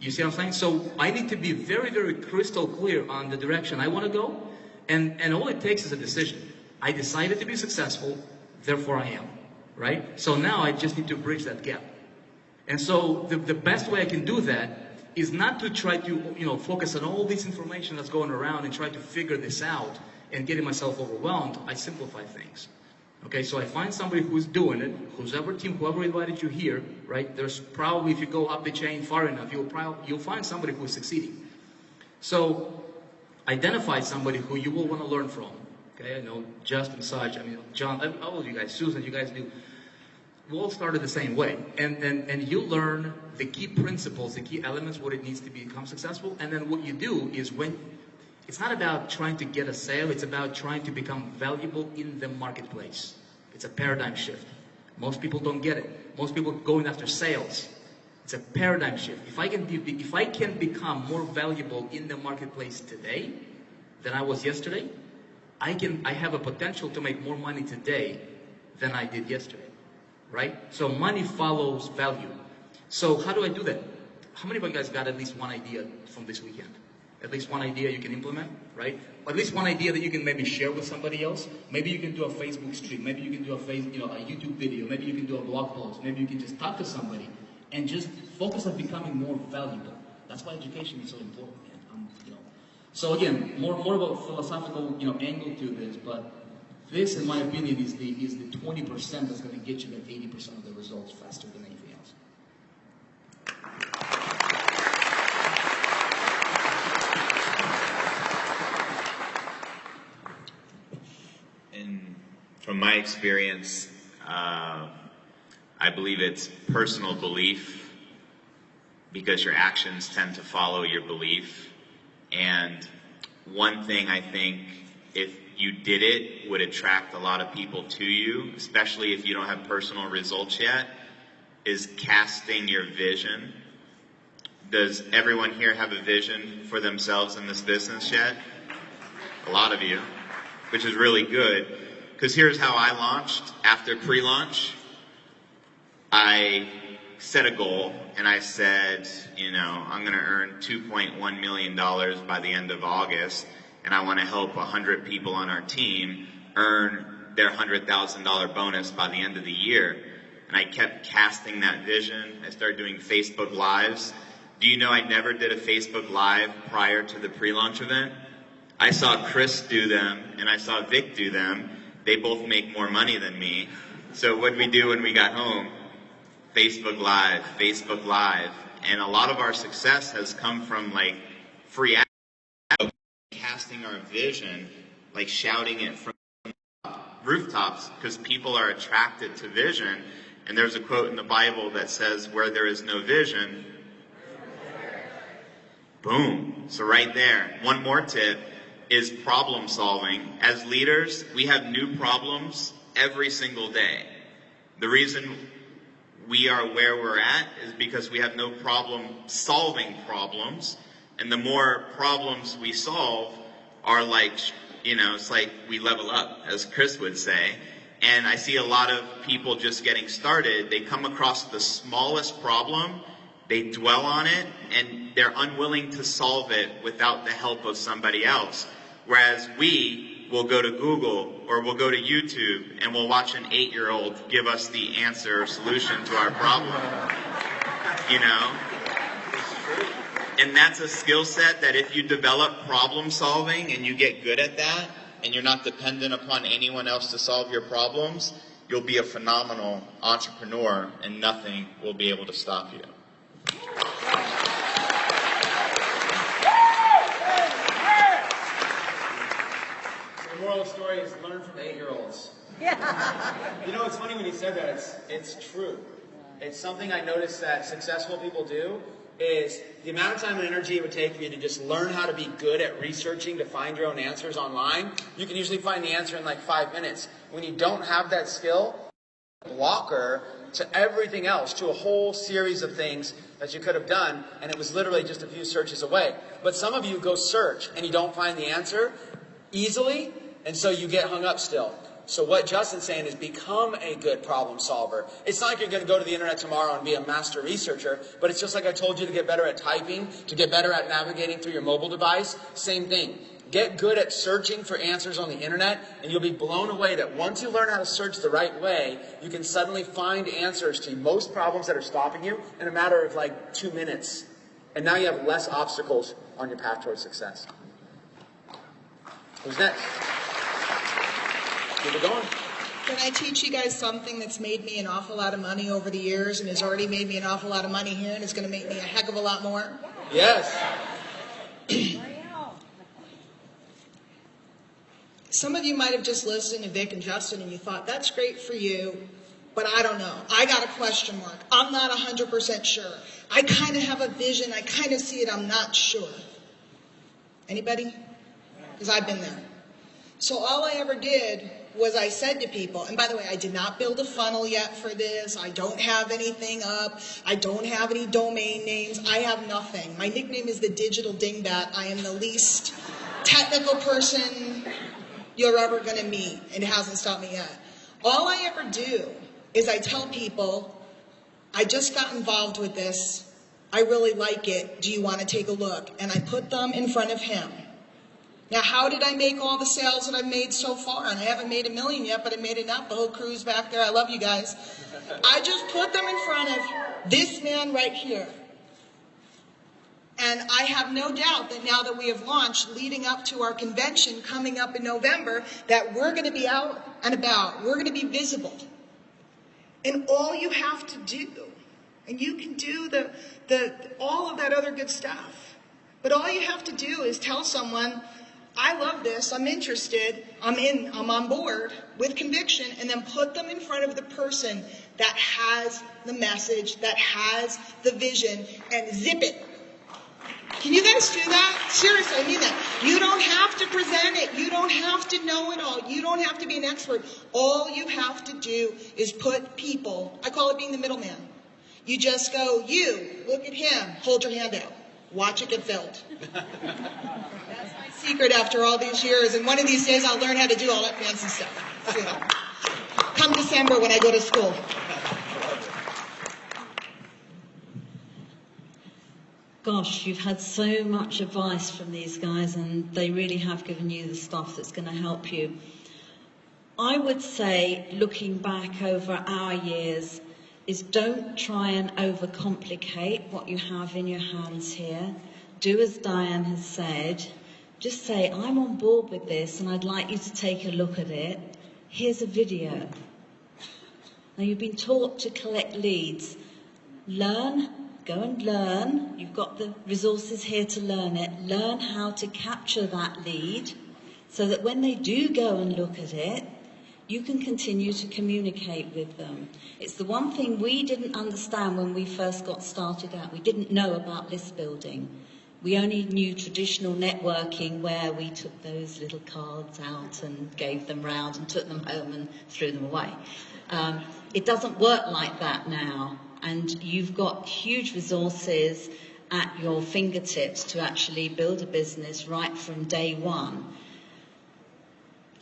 You see what I'm saying? So I need to be very, very crystal clear on the direction I want to go. And all it takes is a decision. I decided to be successful, therefore I am, right? So now I just need to bridge that gap. And so the best way I can do that is not to try to, focus on all this information that's going around and try to figure this out and getting myself overwhelmed. I simplify things. Okay, so I find somebody who's doing it, whoever invited you here, right? There's probably, if you go up the chain far enough, you'll find somebody who's succeeding. So identify somebody who you will want to learn from. Okay, I know Justin, Saj, John, all of you guys, Susan, you guys do. We all started the same way. And you learn the key principles, the key elements, what it needs to become successful. And then what you do is it's not about trying to get a sale, it's about trying to become valuable in the marketplace. It's a paradigm shift. Most people don't get it. Most people going after sales. It's a paradigm shift. If I can become more valuable in the marketplace today than I was yesterday, I have a potential to make more money today than I did yesterday, right? So money follows value. So how do I do that? How many of you guys got at least one idea from this weekend? At least one idea you can implement, right? At least one idea that you can maybe share with somebody else. Maybe you can do a Facebook stream. Maybe you can do a YouTube video. Maybe you can do a blog post. Maybe you can just talk to somebody and just focus on becoming more valuable. That's why education is so important, man. So again, more of a philosophical, angle to this, but this, in my opinion, is the 20% that's going to get you that 80% of the results faster than anything else. And from my experience, I believe it's personal belief because your actions tend to follow your belief. And one thing I think, if you did it, would attract a lot of people to you, especially if you don't have personal results yet, is casting your vision. Does everyone here have a vision for themselves in this business yet? A lot of you, which is really good, because here's how I launched. After pre-launch, I set a goal, and I said, I'm going to earn $2.1 million by the end of August, and I want to help 100 people on our team earn their $100,000 bonus by the end of the year. And I kept casting that vision. I started doing Facebook Lives. Do you know I never did a Facebook Live prior to the pre-launch event? I saw Chris do them, and I saw Vic do them. They both make more money than me. So what did we do when we got home? Facebook Live, Facebook Live. And a lot of our success has come from like free casting our vision, like shouting it from rooftops, because people are attracted to vision. And there's a quote in the Bible that says, where there is no vision, boom. So right there. One more tip is problem solving. As leaders, we have new problems every single day. The reason we are where we're at is because we have no problem solving problems. And the more problems we solve are like, you know, it's like we level up, as Chris would say. And I see a lot of people just getting started. They come across the smallest problem, they dwell on it, and they're unwilling to solve it without the help of somebody else. Whereas we will go to Google or we'll go to YouTube and we'll watch an 8-year-old give us the answer or solution to our problem. You know? And that's a skill set that if you develop problem solving and you get good at that, and you're not dependent upon anyone else to solve your problems, you'll be a phenomenal entrepreneur and nothing will be able to stop you. The moral of the story is learn from 8-year-olds. Yeah. You know, it's funny when you said that. It's true. It's something I noticed that successful people do is the amount of time and energy it would take for you to just learn how to be good at researching to find your own answers online. You can usually find the answer in like 5 minutes. When you don't have that skill, blocker to everything else, to a whole series of things that you could have done, and it was literally just a few searches away. But some of you go search and you don't find the answer easily, and so you get hung up still. So what Justin's saying is become a good problem solver. It's not like you're going to go to the internet tomorrow and be a master researcher, but it's just like I told you to get better at typing, to get better at navigating through your mobile device. Same thing. Get good at searching for answers on the internet, and you'll be blown away that once you learn how to search the right way, you can suddenly find answers to most problems that are stopping you in a matter of like 2 minutes. And now you have less obstacles on your path towards success. Who's next? Keep it going. Can I teach you guys something that's made me an awful lot of money over the years and has already made me an awful lot of money here and is going to make me a heck of a lot more? Yes. Some of you might have just listened to Vic and Justin and you thought, that's great for you, but I don't know. I got a question mark. I'm not 100% sure. I kind of have a vision. I kind of see it. I'm not sure. Anybody? Because I've been there. So all I ever did was I said to people, and by the way, I did not build a funnel yet for this. I don't have anything up. I don't have any domain names. I have nothing. My nickname is the Digital Dingbat. I am the least technical person you're ever going to meet, and it hasn't stopped me yet. All I ever do is I tell people, I just got involved with this. I really like it. Do you want to take a look? And I put them in front of him. Now, how did I make all the sales that I've made so far? And I haven't made $1 million yet, but I made enough. The whole crew's back there. I love you guys. I just put them in front of this man right here. And I have no doubt that now that we have launched, leading up to our convention coming up in November, that we're going to be out and about. We're going to be visible. And all you have to do, and you can do all of that other good stuff, but all you have to do is tell someone, I love this, I'm interested, I'm on board with conviction, and then put them in front of the person that has the message, that has the vision, and zip it. Can you guys do that? Seriously, I mean that. You don't have to present it. You don't have to know it all. You don't have to be an expert. All you have to do is put people, I call it being the middleman. You just go, you, look at him, hold your hand out. Watch it get filled. That's my secret after all these years. And one of these days I'll learn how to do all that fancy stuff. So, come December when I go to school. Gosh, you've had so much advice from these guys and they really have given you the stuff that's going to help you. I would say, looking back over our years, is don't try and overcomplicate what you have in your hands here. Do as Diane has said. Just say, I'm on board with this and I'd like you to take a look at it. Here's a video. Now, you've been taught to collect leads. Learn, go and learn. You've got the resources here to learn it. Learn how to capture that lead so that when they do go and look at it, you can continue to communicate with them. It's the one thing we didn't understand when we first got started out. We didn't know about list building. We only knew traditional networking where we took those little cards out and gave them round and took them home and threw them away. It doesn't work like that now. And you've got huge resources at your fingertips to actually build a business right from day one.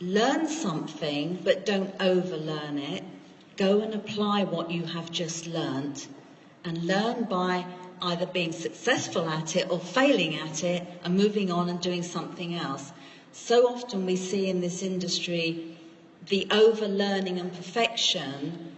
Learn something, but don't overlearn it. Go and apply what you have just learnt, and learn by either being successful at it or failing at it and moving on and doing something else. So often we see in this industry the overlearning and perfection,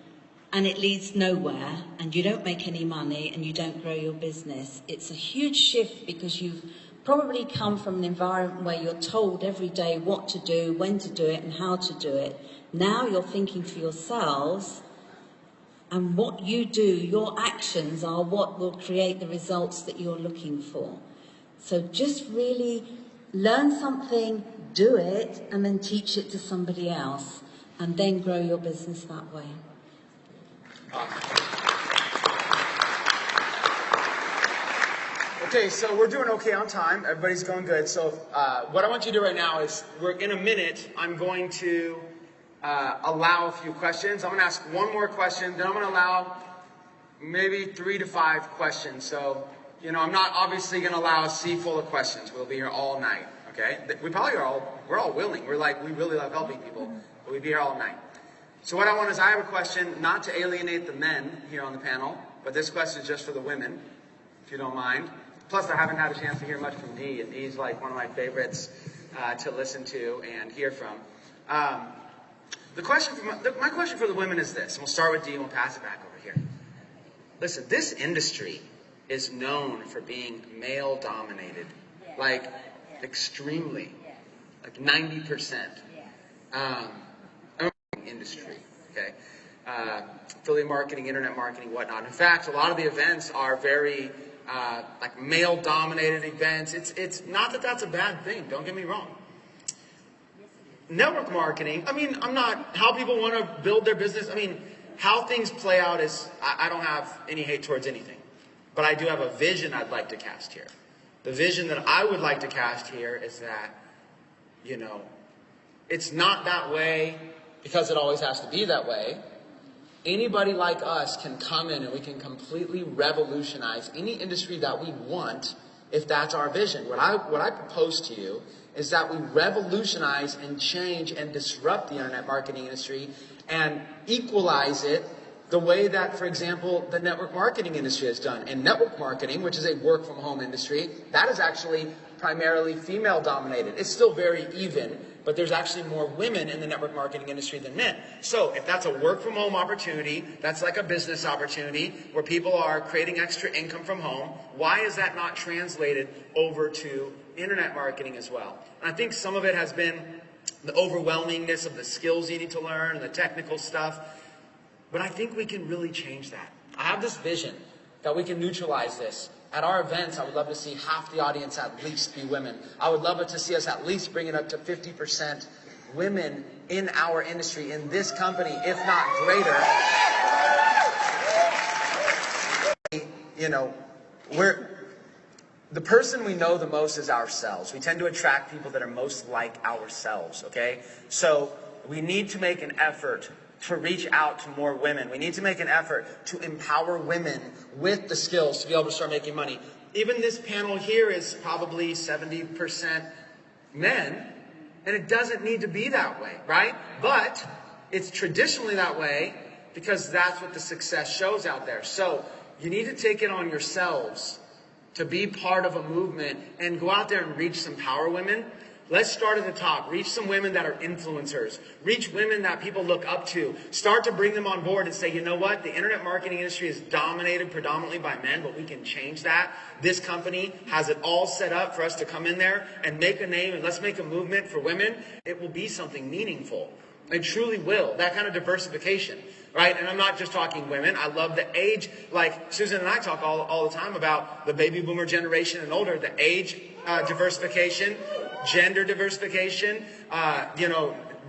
and it leads nowhere, and you don't make any money and you don't grow your business. It's a huge shift because you've probably come from an environment where you're told every day what to do, when to do it, and how to do it. Now you're thinking for yourselves, and what you do, your actions are what will create the results that you're looking for. So just really learn something, do it, and then teach it to somebody else, and then grow your business that way. Okay, so we're doing okay on time. Everybody's going good. So what I want you to do right now is, in a minute, I'm going to allow a few questions. I'm going to ask one more question, then I'm going to allow maybe 3 to 5 questions. So, I'm not obviously going to allow a sea full of questions. We'll be here all night, okay? We're all willing. We really love helping people, but we'd be here all night. So what I want is, I have a question, not to alienate the men here on the panel, but this question is just for the women, if you don't mind. Plus, I haven't had a chance to hear much from Dee, and Dee's like one of my favorites to listen to and hear from. My question for the women is this, and we'll start with Dee and we'll pass it back over here. Listen, this industry is known for being male-dominated, like extremely, like 90%. Industry, okay? Affiliate marketing, internet marketing, whatnot. In fact, a lot of the events are very like male-dominated events. It's not that that's a bad thing. Don't get me wrong. Network marketing. I'm not how people want to build their business. How things play out is I don't have any hate towards anything, but I do have a vision I'd like to cast here. The vision that I would like to cast here is that, it's not that way because it always has to be that way. Anybody like us can come in and we can completely revolutionize any industry that we want if that's our vision. What I propose to you is that we revolutionize and change and disrupt the internet marketing industry and equalize it the way that, for example, the network marketing industry has done. And network marketing, which is a work-from-home industry, that is actually primarily female-dominated. It's still very even, but there's actually more women in the network marketing industry than men. So if that's a work-from-home opportunity, that's like a business opportunity where people are creating extra income from home, why is that not translated over to internet marketing as well? And I think some of it has been the overwhelmingness of the skills you need to learn and the technical stuff. But I think we can really change that. I have this vision that we can neutralize this. At our events, I would love to see half the audience at least be women. I would love it to see us at least bring it up to 50% women in our industry, in this company, if not greater. The person we know the most is ourselves. We tend to attract people that are most like ourselves, okay? So we need to make an effort to reach out to more women. We need to make an effort to empower women with the skills to be able to start making money. Even this panel here is probably 70% men, and it doesn't need to be that way, right? But it's traditionally that way because that's what the success shows out there. So you need to take it on yourselves to be part of a movement and go out there and reach some power women. Let's start at the top. Reach some women that are influencers. Reach women that people look up to. Start to bring them on board and say, you know what? The internet marketing industry is dominated predominantly by men, but we can change that. This company has it all set up for us to come in there and make a name, and let's make a movement for women. It will be something meaningful. It truly will. That kind of diversification, right? And I'm not just talking women. I love the age. Like Susan and I talk all the time about the baby boomer generation and older, the age diversification, gender diversification,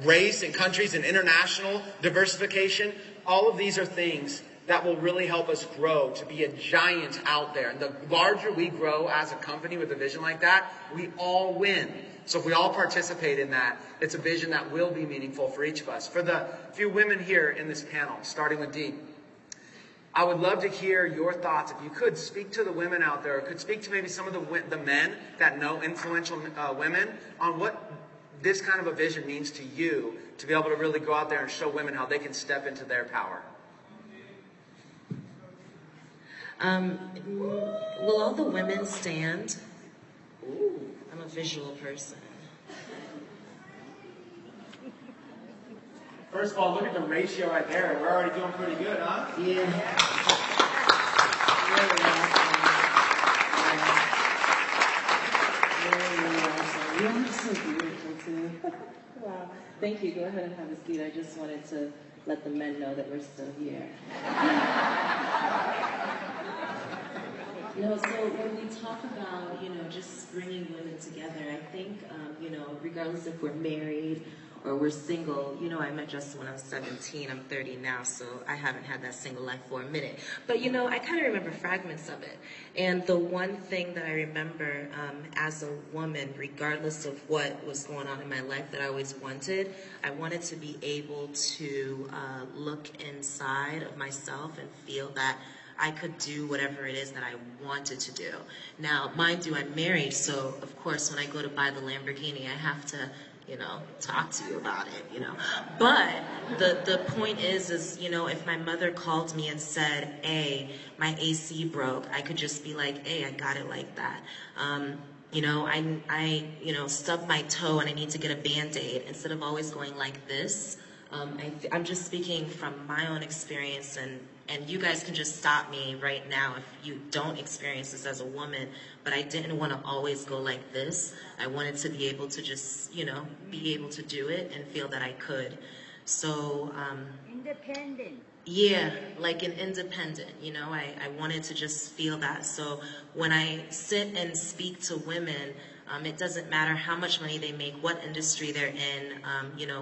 race and countries and international diversification. All of these are things that will really help us grow to be a giant out there. And the larger we grow as a company with a vision like that, we all win. So if we all participate in that, it's a vision that will be meaningful for each of us. For the few women here in this panel, starting with Dee, I would love to hear your thoughts. If you could speak to the women out there, or could speak to maybe some of the men that know influential women on what this kind of a vision means to you, to be able to really go out there and show women how they can step into their power. Will all the women stand? Ooh, I'm a visual person. First of all, look at the ratio right there. We're already doing pretty good, huh? Yeah. You're so beautiful too. Wow. Thank you. Go ahead and have a seat. I just wanted to let the men know that we're still here. So when we talk about, just bringing women together, I think, regardless if we're married or we're single, I met Justin when I was 17, I'm 30 now, so I haven't had that single life for a minute. But, I kind of remember fragments of it. And the one thing that I remember as a woman, regardless of what was going on in my life that I always wanted, I wanted to be able to look inside of myself and feel that I could do whatever it is that I wanted to do. Now, mind you, I'm married, so of course when I go to buy the Lamborghini, I have to, talk to you about it, But the point is, if my mother called me and said, hey, my AC broke, I could just be like, hey, I got it like that. I stubbed my toe and I need to get a Band-Aid, instead of always going like this. I'm just speaking from my own experience, and you guys can just stop me right now if you don't experience this as a woman, but I didn't want to always go like this. I wanted to be able to just, be able to do it and feel that I could. So, independent. Yeah, like an independent, I wanted to just feel that. So when I sit and speak to women, it doesn't matter how much money they make, what industry they're in,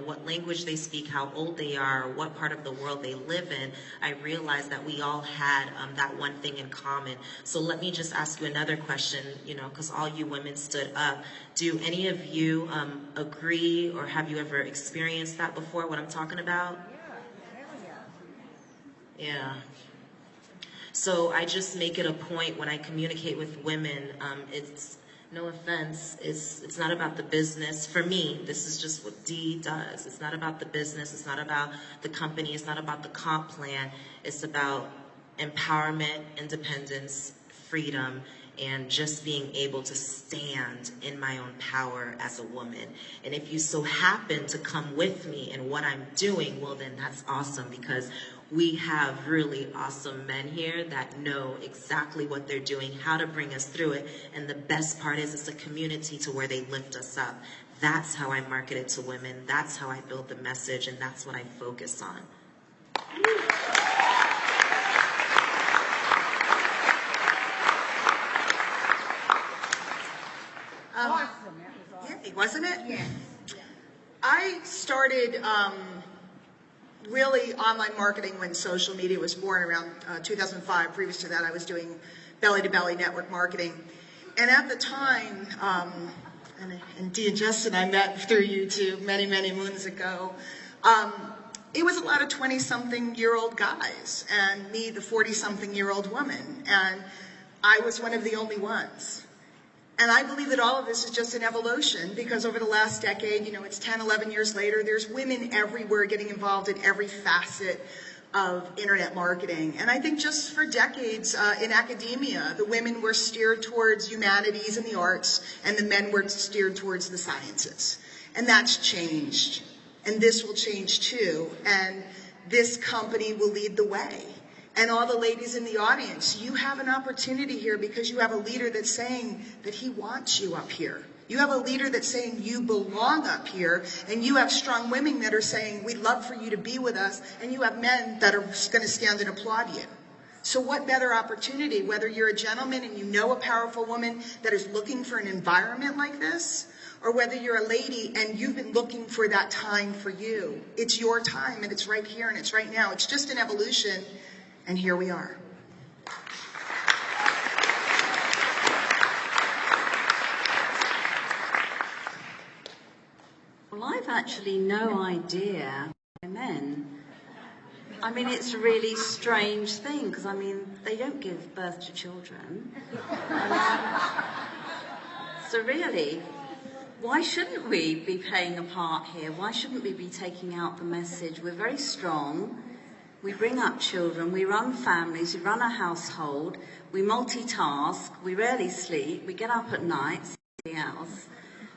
what language they speak, how old they are, what part of the world they live in. I realized that we all had that one thing in common. So let me just ask you another question, because all you women stood up. Do any of you agree, or have you ever experienced that before, what I'm talking about? Yeah. So I just make it a point when I communicate with women, it's, no offense, it's not about the business. For me, this is just what Dee does. It's not about the business. It's not about the company. It's not about the comp plan. It's about empowerment, independence, freedom, and just being able to stand in my own power as a woman. And if you so happen to come with me in what I'm doing, well then that's awesome, because we have really awesome men here that know exactly what they're doing, how to bring us through it. And the best part is it's a community to where they lift us up. That's how I market it to women. That's how I build the message, and that's what I focus on. Awesome. That was awesome. Yeah, wasn't it? Yes. I started really online marketing when social media was born around 2005. Previous to that, I was doing belly-to-belly network marketing. And at the time, and Dee and Justin I met through YouTube many, many moons ago, it was a lot of 20-something-year-old guys, and me, the 40-something-year-old woman. And I was one of the only ones. And I believe that all of this is just an evolution, because over the last decade, it's 10, 11 years later, there's women everywhere getting involved in every facet of internet marketing. And I think just for decades in academia, the women were steered towards humanities and the arts, and the men were steered towards the sciences. And that's changed. And this will change too. And this company will lead the way. And all the ladies in the audience, you have an opportunity here because you have a leader that's saying that he wants you up here. You have a leader that's saying you belong up here, and you have strong women that are saying we'd love for you to be with us, and you have men that are going to stand and applaud you. So what better opportunity, whether you're a gentleman and you know a powerful woman that is looking for an environment like this, or whether you're a lady and you've been looking for that time for you. It's your time, and it's right here, and it's right now. It's just an evolution, and here we are. Well, I've actually no idea why men. I mean, it's a really strange thing, because, I mean, they don't give birth to children. So really, why shouldn't we be playing a part here? Why shouldn't we be taking out the message? We're very strong. We bring up children. We run families. We run a household. We multitask. We rarely sleep. We get up at night, something else.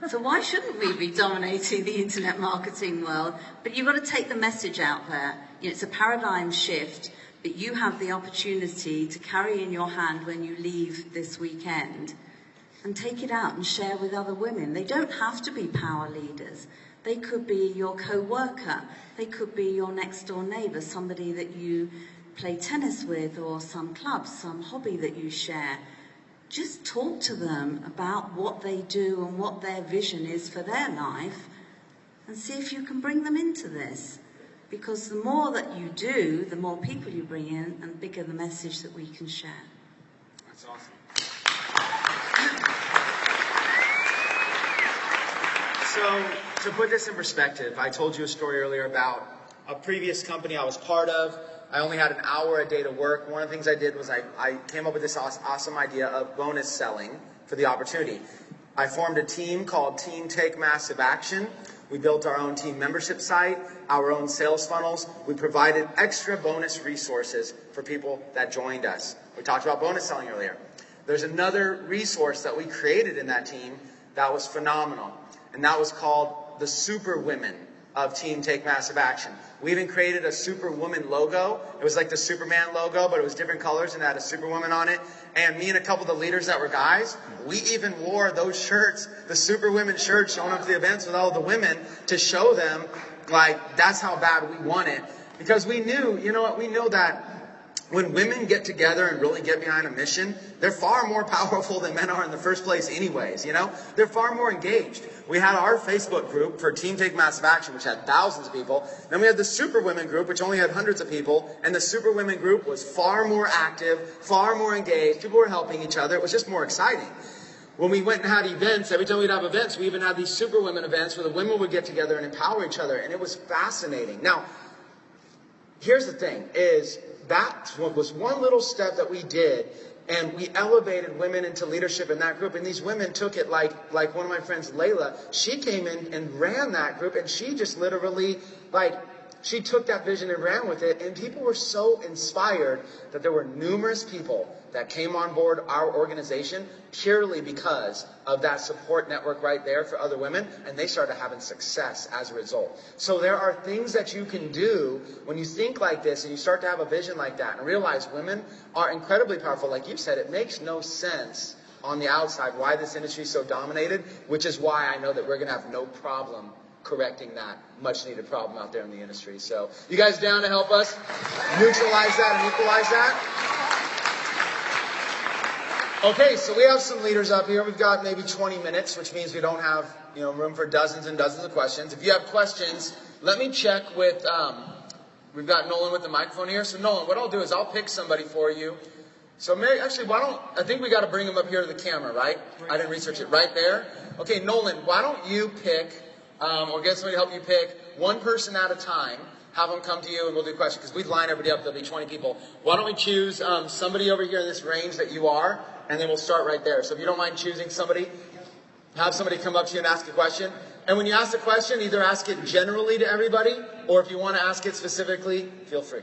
So why shouldn't we be dominating the internet marketing world? But you've got to take the message out there. You know, it's a paradigm shift that you have the opportunity to carry in your hand when you leave this weekend, and take it out and share with other women. They don't have to be power leaders. They could be your co-worker. They could be your next door neighbor, somebody that you play tennis with, or some club, some hobby that you share. Just talk to them about what they do and what their vision is for their life, and see if you can bring them into this. Because the more that you do, the more people you bring in, and the bigger the message that we can share. That's awesome. So, to put this in perspective, I told you a story earlier about a previous company I was part of. I only had an hour a day to work. One of the things I did was I came up with this awesome idea of bonus selling for the opportunity. I formed a team called Team Take Massive Action. We built our own team membership site, our own sales funnels. We provided extra bonus resources for people that joined us. We talked about bonus selling earlier. There's another resource that we created in that team that was phenomenal, and that was called the Super Women of Team Take Massive Action. We even created a Superwoman logo. It was like the Superman logo, but it was different colors and it had a Superwoman on it. And me and a couple of the leaders that were guys, we even wore those shirts, the Superwomen shirts, showing up to the events with all the women to show them, like, that's how bad we want it. Because we knew, you know what, we know that when women get together and really get behind a mission, they're far more powerful than men are in the first place anyways, you know? They're far more engaged. We had our Facebook group for Team Take Massive Action, which had thousands of people. Then we had the Super Women group, which only had hundreds of people. And the Super Women group was far more active, far more engaged. People were helping each other. It was just more exciting. When we went and had events, every time we'd have events, we even had these Super Women events where the women would get together and empower each other. And it was fascinating. Now, here's the thing, is that was one little step that we did, and we elevated women into leadership in that group. And these women took it like one of my friends, Layla. She came in and ran that group, and she just literally, she took that vision and ran with it. And people were so inspired that there were numerous people that came on board our organization purely because of that support network right there for other women, and they started having success as a result. So there are things that you can do when you think like this and you start to have a vision like that and realize women are incredibly powerful. Like you said, it makes no sense on the outside why this industry is so dominated, which is why I know that we're going to have no problem correcting that much needed problem out there in the industry. So you guys down to help us neutralize that and equalize that? Okay, so we have some leaders up here. We've got maybe 20 minutes, which means we don't have, room for dozens and dozens of questions. If you have questions, let me check with, we've got Nolan with the microphone here. So Nolan, what I'll do is I'll pick somebody for you. So maybe, actually, I think we got to bring him up here to the camera, right? I didn't research it. Right there? Okay, Nolan, why don't you pick, or get somebody to help you pick one person at a time. Have them come to you and we'll do questions, because we'd line everybody up. There'll be 20 people. Why don't we choose somebody over here in this range that you are, and then we'll start right there. So if you don't mind choosing somebody, have somebody come up to you and ask a question. And when you ask the question, either ask it generally to everybody, or if you want to ask it specifically, feel free.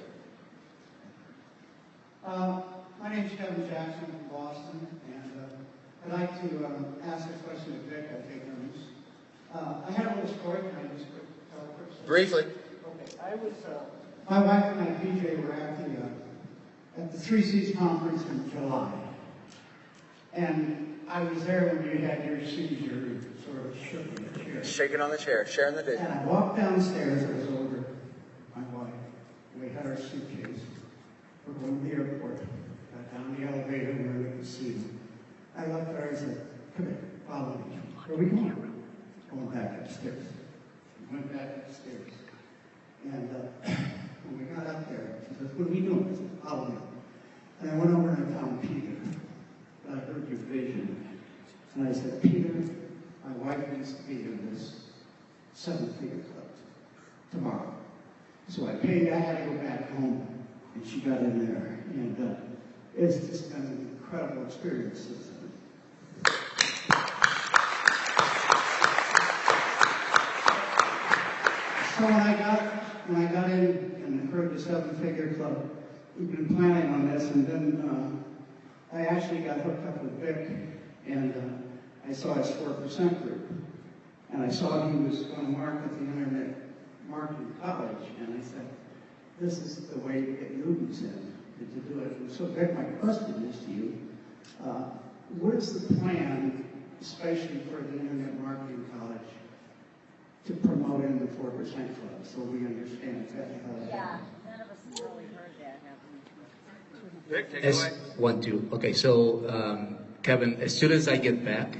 My name's Kevin Jackson from Boston, and I'd like to ask a question of Vic at Tecademics. I had a little story. Can I just tell a quick story? Briefly. Okay. My wife and I, PJ, were at the Three Seas Conference in July. And I was there when you had your seizure, sort of shook in the chair. Shaking on the chair, sharing the vision. And I walked downstairs, I was over my wife. We had our suitcase. We're going to the airport. Got down the elevator where we could see them. I looked at her and said, come here, follow me. Where are we going? Going back upstairs. We went back upstairs. And when we got up there, she says, what are we doing? I said, follow me. And I went over and I found Peter. I heard your vision. And I said, Peter, my wife wants to be in this 7-figure club tomorrow. So I paid, I had to go back home, and she got in there. And it's just been an incredible experience. So when I got in and heard the 7-figure club, we've been planning on this, and then I actually got hooked up with Vic, and I saw his 4% group, and I saw he was going to market the Internet Marketing College, and I said, this is the way to get Newtons in, to do it. And so Vic, my question is to you, where's the plan, especially for the Internet Marketing College, to promote in the 4% club, so we understand exactly how that happens? None of us have really heard that, have we? Vic, take it away. 1, 2. Okay, so Kevin, as soon as I get back,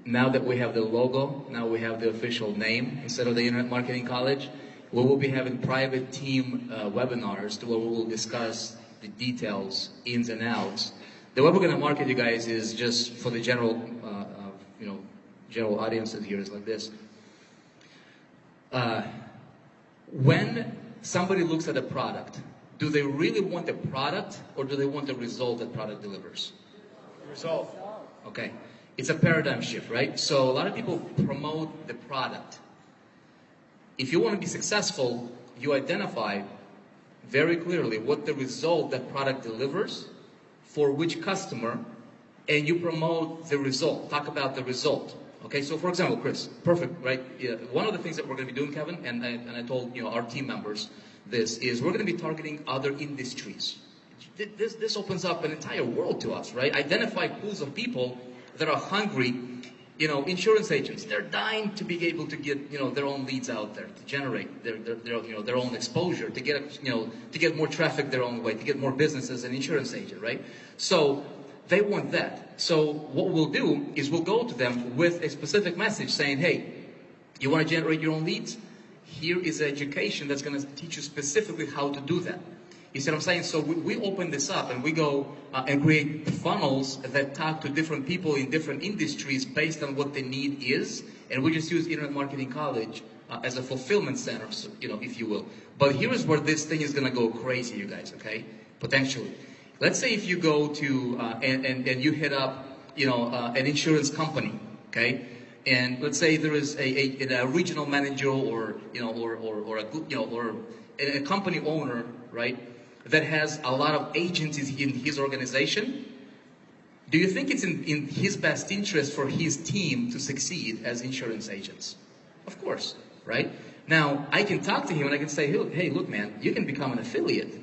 now that we have the logo, now we have the official name instead of the Internet Marketing College, we will be having private team webinars where we will discuss the details, ins and outs. The way we're going to market you guys is just for the general, general audiences here is like this. When somebody looks at a product, do they really want the product or do they want the result that product delivers? Result. Okay. It's a paradigm shift, right? So a lot of people promote the product. If you want to be successful, you identify very clearly what the result that product delivers for which customer, and you promote the result. Talk about the result. Okay, so for example, Chris, perfect, right? Yeah, one of the things that we're going to be doing, Kevin, and I told our team members this, is we're going to be targeting other industries. This opens up an entire world to us, right? Identify pools of people that are hungry, insurance agents. They're dying to be able to get, their own leads out there, to generate their own exposure, to get more traffic their own way, to get more business as an insurance agent, right? So they want that. So what we'll do is we'll go to them with a specific message saying, hey, you want to generate your own leads? Here is education that's going to teach you specifically how to do that. You see what I'm saying? So we open this up and we go and create funnels that talk to different people in different industries based on what the need is. And we just use Internet Marketing College as a fulfillment center, if you will. But here's where this thing is going to go crazy, you guys, okay? Potentially. Let's say if you go to, and you hit up, an insurance company, okay? And let's say there is a regional manager or a company owner, right, that has a lot of agencies in his organization. Do you think it's in his best interest for his team to succeed as insurance agents? Of course, right? Now, I can talk to him and I can say, hey, look, man, you can become an affiliate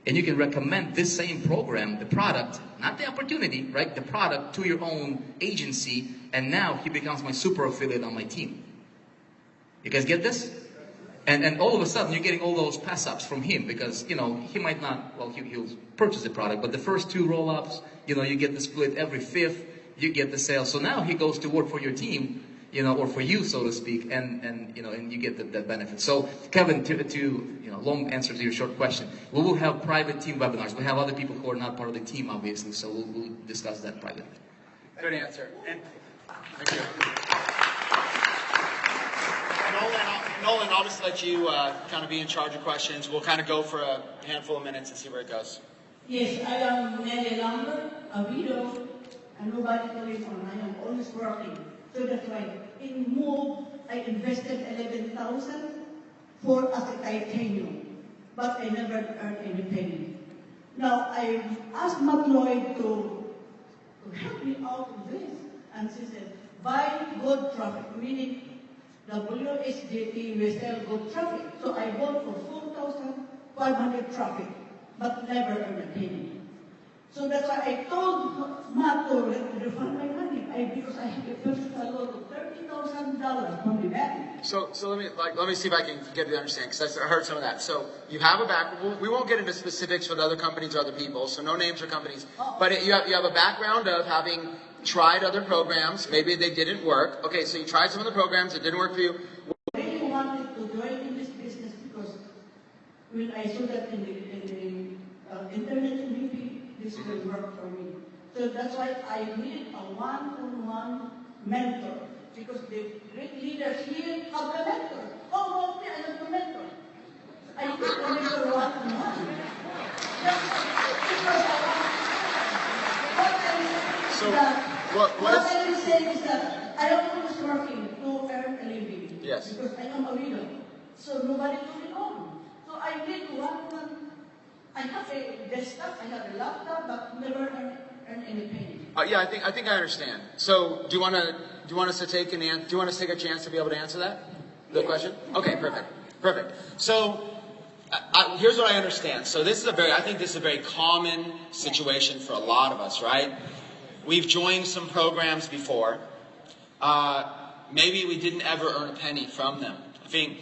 and you can recommend this same program, the product, not the opportunity, right? The product to your own agency, and now he becomes my super affiliate on my team. You guys get this? And all of a sudden, you're getting all those pass-ups from him because, he might not, he'll purchase the product, but the first 2 roll-ups, you get the split every 5th, you get the sale. So now he goes to work for your team, or for you, so to speak, and you get that benefit. So, Kevin, to long answer to your short question, we will have private team webinars. We have other people who are not part of the team, obviously, so we'll discuss that privately. Good answer. And thank you. Nolan, I'll just let you kind of be in charge of questions. We'll kind of go for a handful of minutes and see where it goes. Yes, I am Nelly Lambert, a widow, and nobody going on. I am always working. So that's why in Move, I invested 11,000 for as a titanium, but I never earned any penny. Now, I asked Matt Lloyd to help me out with this. And she said, buy good traffic, meaning WSJT, we sell good traffic. So I bought for 4,500 traffic, but never earned a penny. So that's why I told Matt to refund my money because I have a personal loan of $30,000 from the bank. So let me see if I can get to understand, because I heard some of that. So you have we won't get into specifics with other companies or other people, so no names or companies. But you have a background of having tried other programs. Maybe they didn't work. Okay, so you tried some of the programs, it didn't work for you. I really wanted to join in this business because when I saw that in the internet, maybe this will work for me. So that's why I need a one-on-one mentor, because the great leaders here have a mentor. How about me? I have a mentor. I need a mentor one-on-one. What I'm saying is that I am always working to earn a living. Yes. Because I am a widow. So nobody took me on. So I need one. I have a desktop, I have a laptop, but never earn any penny. Yeah, I think I understand. So do you want us to take a chance to be able to answer that? The question? Okay, perfect. So here's what I understand. So I think this is a very common situation for a lot of us, right? We've joined some programs before. Maybe we didn't ever earn a penny from them. I think,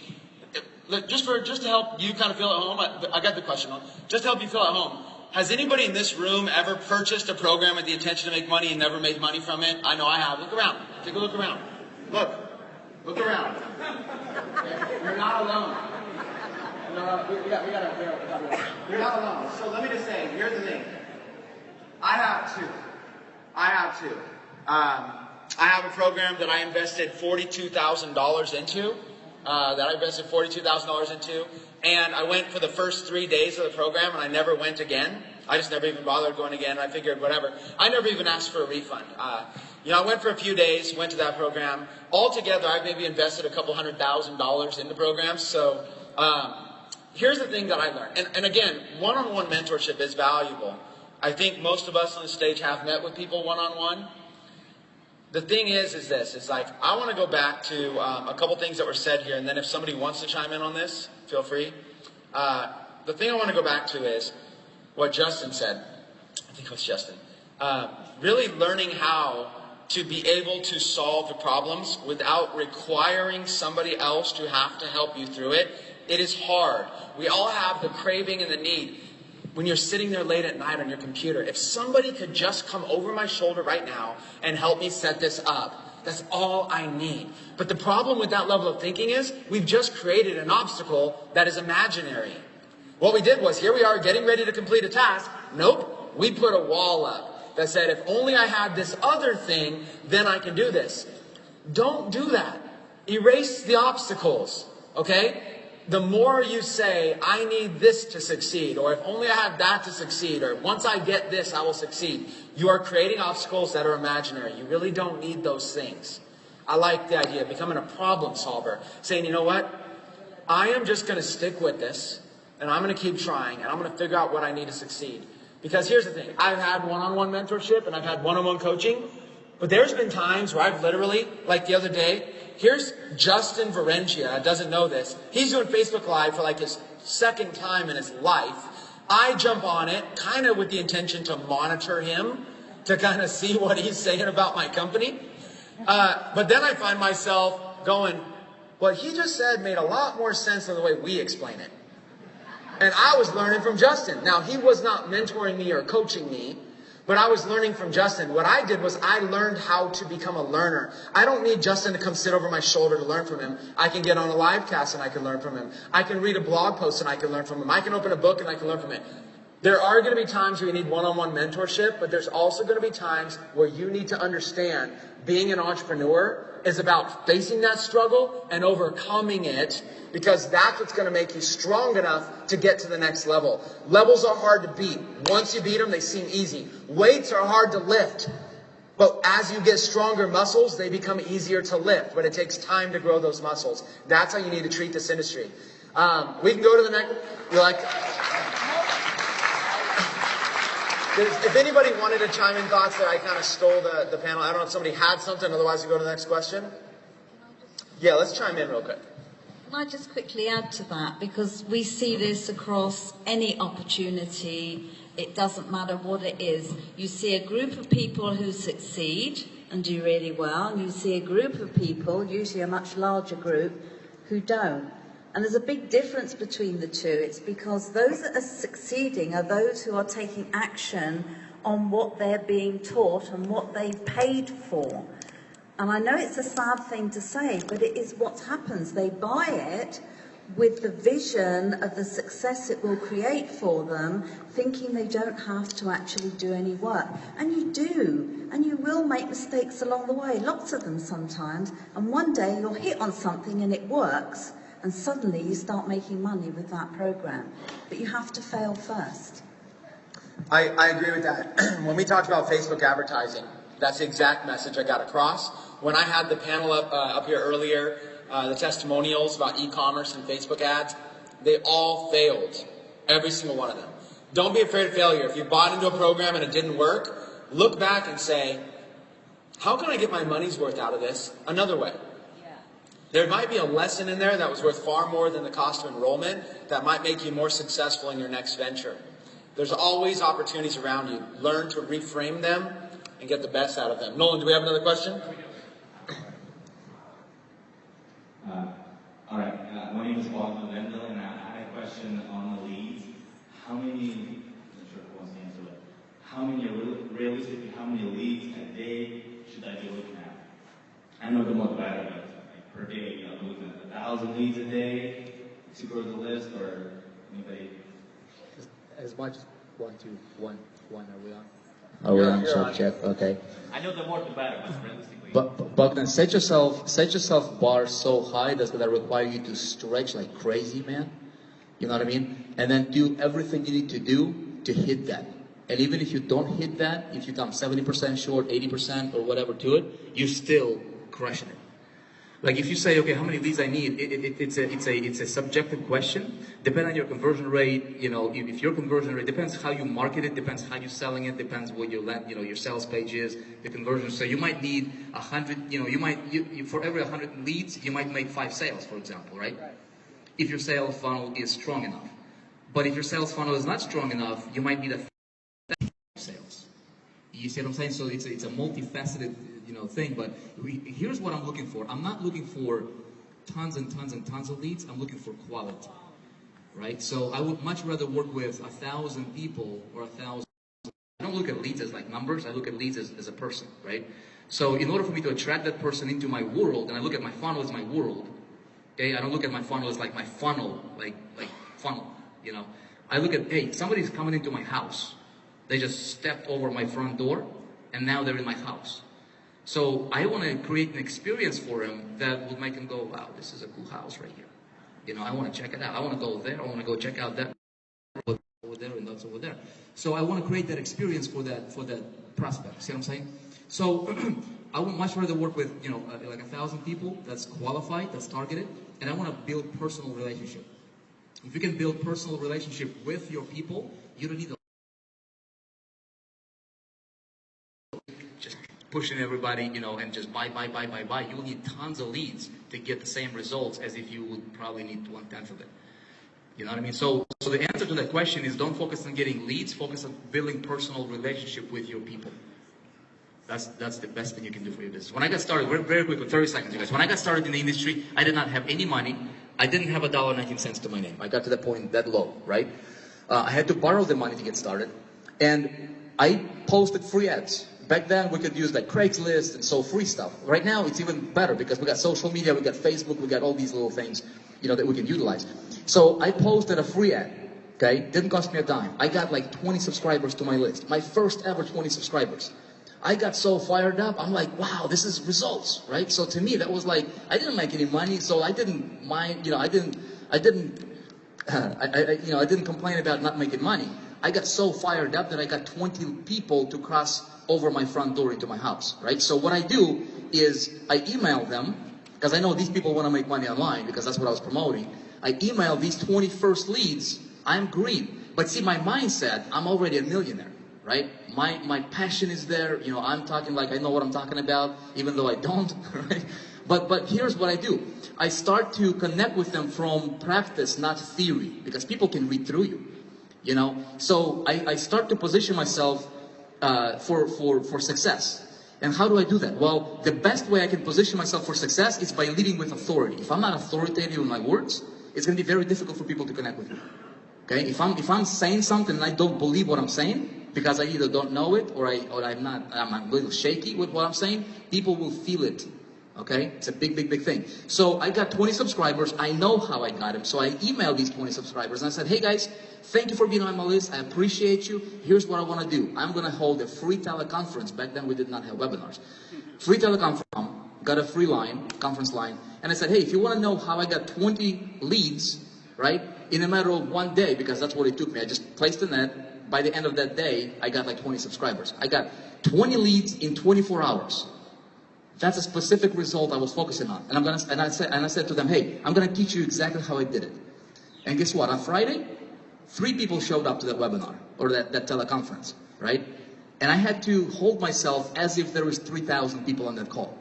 just to help you kind of feel at home, I got the question. Just to help you feel at home, has anybody in this room ever purchased a program with the intention to make money and never made money from it? I know I have. Look around. Take a look around. Look around. Okay? You're not alone. No, you're not alone. So let me just say, here's the thing. I have two. I have a program that I invested $42,000 into. And I went for the first 3 days of the program, and I never went again. I just never even bothered going again. I figured, whatever. I never even asked for a refund. I went for a few days, went to that program. Altogether, I maybe invested a couple $100,000 in the program. So here's the thing that I learned. And again, one-on-one mentorship is valuable. I think most of us on the stage have met with people one-on-one. The thing is this. It's like, I want to go back to a couple things that were said here, and then if somebody wants to chime in on this, feel free. The thing I want to go back to is what Justin said. I think it was Justin. Really learning how to be able to solve the problems without requiring somebody else to have to help you through it. It is hard. We all have the craving and the need. When you're sitting there late at night on your computer, if somebody could just come over my shoulder right now and help me set this up, that's all I need. But the problem with that level of thinking is we've just created an obstacle that is imaginary. What we did was, here we are getting ready to complete a task. Nope, we put a wall up that said, if only I had this other thing, then I can do this. Don't do that. Erase the obstacles, okay? The more you say, I need this to succeed, or if only I had that to succeed, or once I get this, I will succeed, you are creating obstacles that are imaginary. You really don't need those things. I like the idea of becoming a problem solver, saying, you know what? I am just going to stick with this, and I'm going to keep trying, and I'm going to figure out what I need to succeed. Because here's the thing. I've had one-on-one mentorship, and I've had one-on-one coaching, but there's been times where I've literally, like the other day, here's Justin Varentia, doesn't know this. He's doing Facebook Live for like his second time in his life. I jump on it kind of with the intention to monitor him, to kind of see what he's saying about my company. But then I find myself going, what he just said made a lot more sense than the way we explain it. And I was learning from Justin. Now, he was not mentoring me or coaching me, but I was learning from Justin. What I did was I learned how to become a learner. I don't need Justin to come sit over my shoulder to learn from him. I can get on a live cast and I can learn from him. I can read a blog post and I can learn from him. I can open a book and I can learn from it. There are going to be times where you need one-on-one mentorship, but there's also going to be times where you need to understand being an entrepreneur is about facing that struggle and overcoming it, because that's what's going to make you strong enough to get to the next level. Levels are hard to beat. Once you beat them, they seem easy. Weights are hard to lift. But as you get stronger muscles, they become easier to lift. But it takes time to grow those muscles. That's how you need to treat this industry. We can go to the next. You like? If anybody wanted to chime in thoughts there, I kind of stole the panel. I don't know if somebody had something, otherwise we go to the next question. Yeah, let's chime in real quick. Can I just quickly add to that? Because we see this across any opportunity. It doesn't matter what it is. You see a group of people who succeed and do really well, and you see a group of people, usually a much larger group, who don't. And there's a big difference between the two. It's because those that are succeeding are those who are taking action on what they're being taught and what they've paid for. And I know it's a sad thing to say, but it is what happens. They buy it with the vision of the success it will create for them, thinking they don't have to actually do any work. And you do, and you will make mistakes along the way, lots of them sometimes, and one day you'll hit on something and it works, and suddenly you start making money with that program. But you have to fail first. I agree with that. When we talked about Facebook advertising, that's the exact message I got across. When I had the panel up here earlier, the testimonials about e-commerce and Facebook ads, they all failed. Every single one of them. Don't be afraid of failure. If you bought into a program and it didn't work, look back and say, how can I get my money's worth out of this another way? There might be a lesson in there that was worth far more than the cost of enrollment that might make you more successful in your next venture. There's always opportunities around you. Learn to reframe them and get the best out of them. Nolan, do we have another question? All right. My name is Bob Novendel, and I had a question on the leads. How many, I'm not sure who wants to answer that, how many, realistically, how many leads a day should I be looking at? I know the more the better, but like per day, I'll be looking at 1,000 leads a day to grow the list, or anybody? As much as one, are we on? Oh, we're on check. Okay. I know the more the better, but realistically. But Bogdan, set yourself bar so high that require you to stretch like crazy, man. You know what I mean? And then do everything you need to do to hit that. And even if you don't hit that, if you come 70% short, 80% or whatever to it, you're still crushing it. Like if you say, okay, how many leads I need? It's a subjective question. Depending on your conversion rate, you know, if your conversion rate depends how you market it, depends how you're selling it, depends what your sales page is, the conversion. So you might need 100. You know, for every 100 leads, you might make 5 sales, for example, right? If your sales funnel is strong enough. But if your sales funnel is not strong enough, you might need 1,000 sales. You see what I'm saying? So it's a multifaceted thing, but here's what I'm looking for. I'm not looking for tons and tons and tons of leads. I'm looking for quality, right? So I would much rather work with 1,000 people or 1,000. I don't look at leads as like numbers. I look at leads as a person, right? So in order for me to attract that person into my world, and I look at my funnel as my world, okay? I don't look at my funnel as like my funnel, like funnel, you know? I look at, hey, somebody's coming into my house. They just stepped over my front door, and now they're in my house. So I want to create an experience for him that will make him go, wow, this is a cool house right here. You know, I want to check it out. I want to go there. I want to go check out that over there and that's over there. So I want to create that experience for that prospect. See what I'm saying? So I would much rather work with, like 1,000 people that's qualified, that's targeted, and I want to build personal relationship. If you can build personal relationship with your people, you don't need just pushing everybody, and just buy. You will need tons of leads to get the same results as if you would probably need 1/10 of it. You know what I mean? So the answer to that question is don't focus on getting leads, focus on building personal relationship with your people. That's the best thing you can do for your business. When I got started, very quickly, 30 seconds, you guys. When I got started in the industry, I did not have any money. I didn't have $1.19 to my name. I got to that point that low, right? I had to borrow the money to get started. And I posted free ads. Back then, we could use like Craigslist and so free stuff. Right now, it's even better because we got social media, we got Facebook, we got all these little things, that we can utilize. So I posted a free ad, okay? Didn't cost me a dime. I got like 20 subscribers to my list. My first ever 20 subscribers. I got so fired up. I'm like, wow, this is results, right? So to me, that was like, I didn't make any money, so I didn't mind, I didn't complain about not making money. I got so fired up that I got 20 people to cross over my front door into my house, right? So what I do is I email them, because I know these people want to make money online, because that's what I was promoting. I email these 20 first leads. I'm green. But see, my mindset, I'm already a millionaire, right? My passion is there. You know, I'm talking like I know what I'm talking about, even though I don't, right? But here's what I do. I start to connect with them from practice, not theory, because people can read through you, you know? So I start to position myself for success. And how do I do that? Well, the best way I can position myself for success is by leading with authority. If I'm not authoritative in my words, it's going to be very difficult for people to connect with me. Okay? If I'm saying something and I don't believe what I'm saying, because I either don't know it or I'm a little shaky with what I'm saying, people will feel it. Okay? It's a big thing. So I got 20 subscribers. I know how I got them. So I emailed these 20 subscribers and I said, hey guys, thank you for being on my list. I appreciate you. Here's what I want to do. I'm going to hold a free teleconference. Back then we did not have webinars. Free teleconference. Got a free line, conference line. And I said, hey, if you want to know how I got 20 leads, right, in a matter of one day, because that's what it took me. I just placed an ad. By the end of that day, I got like 20 subscribers. I got 20 leads in 24 hours. That's a specific result I was focusing on. And I said to them, hey, I'm gonna teach you exactly how I did it. And guess what? On Friday, 3 people showed up to that webinar or that teleconference, right? And I had to hold myself as if there was 3,000 people on that call.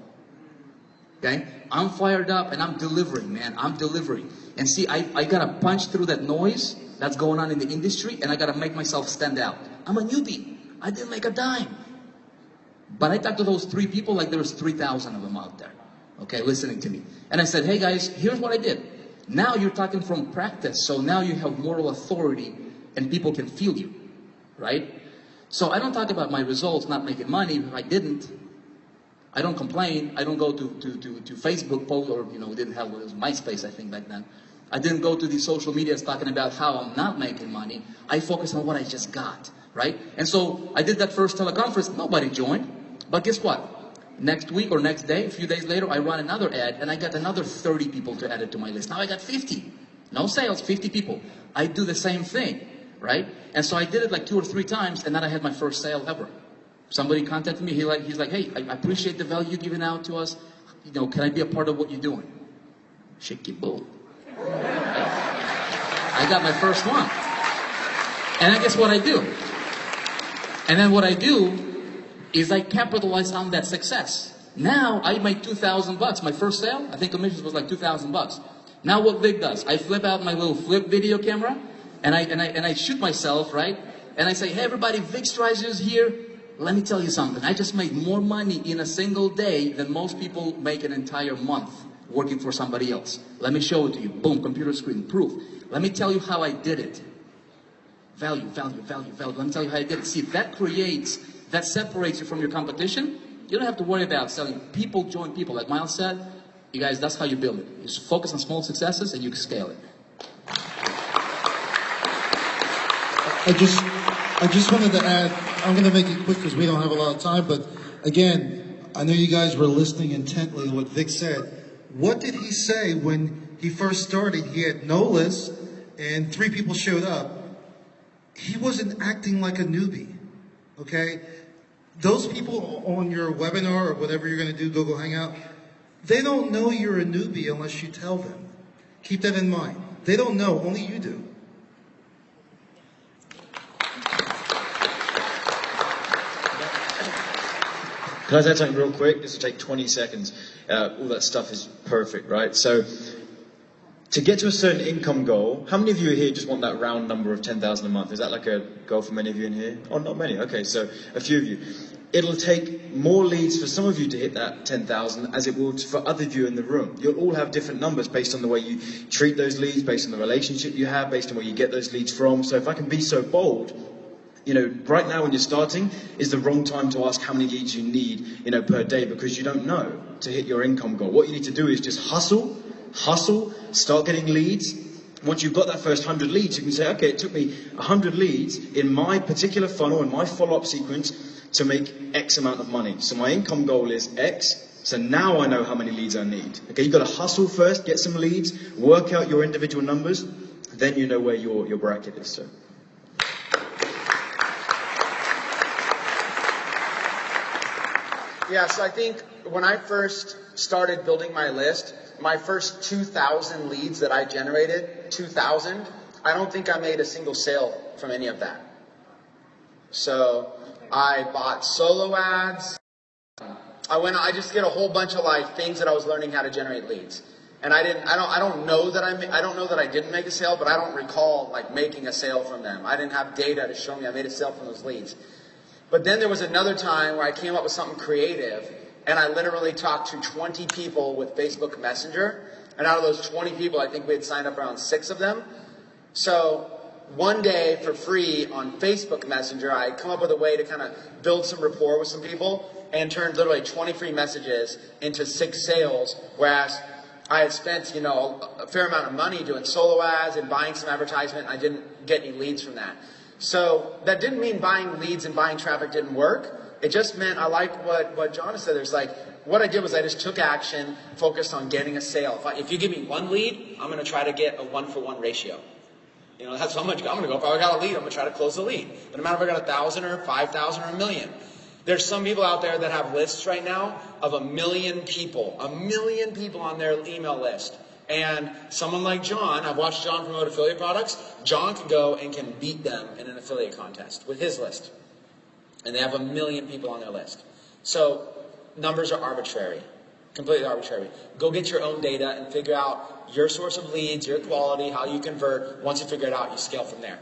Okay? I'm fired up and I'm delivering, man. I'm delivering. And see, I gotta punch through that noise that's going on in the industry, and I gotta make myself stand out. I'm a newbie. I didn't make a dime. But I talked to those 3 people like there was 3,000 of them out there, okay, listening to me. And I said, hey guys, here's what I did. Now you're talking from practice, so now you have moral authority and people can feel you, right? So I don't talk about my results, not making money. If I didn't, I don't complain. I don't go to Facebook post, or, you know, we didn't have, it was MySpace, I think, back then. I didn't go to these social medias talking about how I'm not making money. I focus on what I just got, right? And so I did that first teleconference. Nobody joined. But guess what? Next week or next day, a few days later, I run another ad and I got another 30 people to add it to my list. Now I got 50. No sales, 50 people. I do the same thing, right? And so I did it like 2 or 3 times, and then I had my first sale ever. Somebody contacted me. He's like, hey, I appreciate the value you're giving out to us. You know, can I be a part of what you're doing? Shaky bull. I got my first one. And I guess what I do? And then what I do is I capitalize on that success. Now I made $2,000. My first sale, I think commissions was like $2,000. Now what Vic does, I flip out my little flip video camera and I shoot myself, right? And I say, hey everybody, Vic Streiser's here. Let me tell you something. I just made more money in a single day than most people make an entire month working for somebody else. Let me show it to you. Boom, computer screen, proof. Let me tell you how I did it. Value. Let me tell you how I did it. See, that separates you from your competition. You don't have to worry about selling. People join people. Like Miles said, you guys, that's how you build it. You just focus on small successes and you can scale it. I just wanted to add, I'm going to make it quick because we don't have a lot of time, but again, I know you guys were listening intently to what Vic said. What did he say when he first started? He had no list and 3 people showed up. He wasn't acting like a newbie, okay? Those people on your webinar or whatever you're going to do, Google Hangout, they don't know you're a newbie unless you tell them. Keep that in mind. They don't know, only you do. Can I say something real quick? This will take 20 seconds. All that stuff is perfect, right? So, to get to a certain income goal, how many of you here just want that round number of 10,000 a month? Is that like a goal for many of you in here? Oh, not many. Okay, so a few of you. It'll take more leads for some of you to hit that 10,000 as it will for other of you in the room. You'll all have different numbers based on the way you treat those leads, based on the relationship you have, based on where you get those leads from. So if I can be so bold, you know, right now when you're starting is the wrong time to ask how many leads you need, you know, per day, because you don't know to hit your income goal. What you need to do is just hustle, start getting leads. Once you've got that first 100 leads, you can say, okay, it took me 100 leads in my particular funnel, in my follow-up sequence, to make X amount of money. So my income goal is X. So now I know how many leads I need. Okay, you've got to hustle first, get some leads, work out your individual numbers, then you know where your bracket is. So. Yeah, so I think when I first started building my list, my first 2,000 leads that I generated, 2,000, I don't think I made a single sale from any of that. So I bought solo ads. I just did a whole bunch of like things that I was learning how to generate leads. And I don't know that I didn't make a sale, but I don't recall like making a sale from them. I didn't have data to show me I made a sale from those leads. But then there was another time where I came up with something creative, and I literally talked to 20 people with Facebook Messenger. And out of those 20 people, I think we had signed up around 6 of them. So one day for free on Facebook Messenger, I come up with a way to kind of build some rapport with some people and turned literally 20 free messages into 6 sales, whereas I had spent, a fair amount of money doing solo ads and buying some advertisement. I didn't get any leads from that. So that didn't mean buying leads and buying traffic didn't work. It just meant I like what John said. There's like, what I did was I just took action, focused on getting a sale. If you give me 1 lead, I'm going to try to get a 1-for-1 ratio. That's how much I'm going to go. If I got a lead, I'm going to try to close the lead. But no matter if I got 1,000 or 5,000 or 1,000,000. There's some people out there that have lists right now of 1,000,000 people. 1,000,000 people on their email list. And someone like John, I've watched John promote affiliate products. John can go and can beat them in an affiliate contest with his list. And they have 1,000,000 people on their list. So numbers are arbitrary. Completely arbitrary. Go get your own data and figure out your source of leads, your quality, how you convert. Once you figure it out, you scale from there.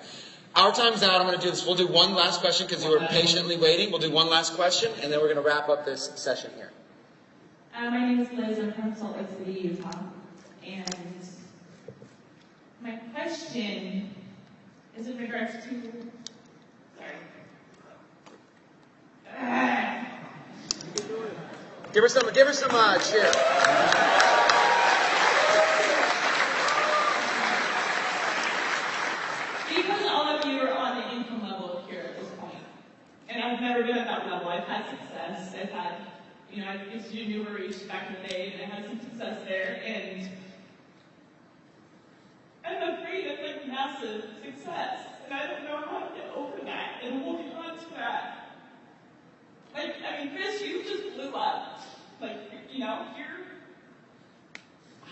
Our time's out. I'm going to do this. We'll do one last question because you were patiently waiting. We'll do one last question, and then we're going to wrap up this session here. My name is Liz. I'm from Salt Lake City, Utah. And my question is in regards to... Sorry. Give her some cheer. Because all of you are on the income level here at this point, and I've never been at that level. I've had success. I've had, I used to do New Reach back in the day, and I had some success there, and I'm afraid of like massive success, and I don't know how to get over that and holding on to that. Chris, you just blew up.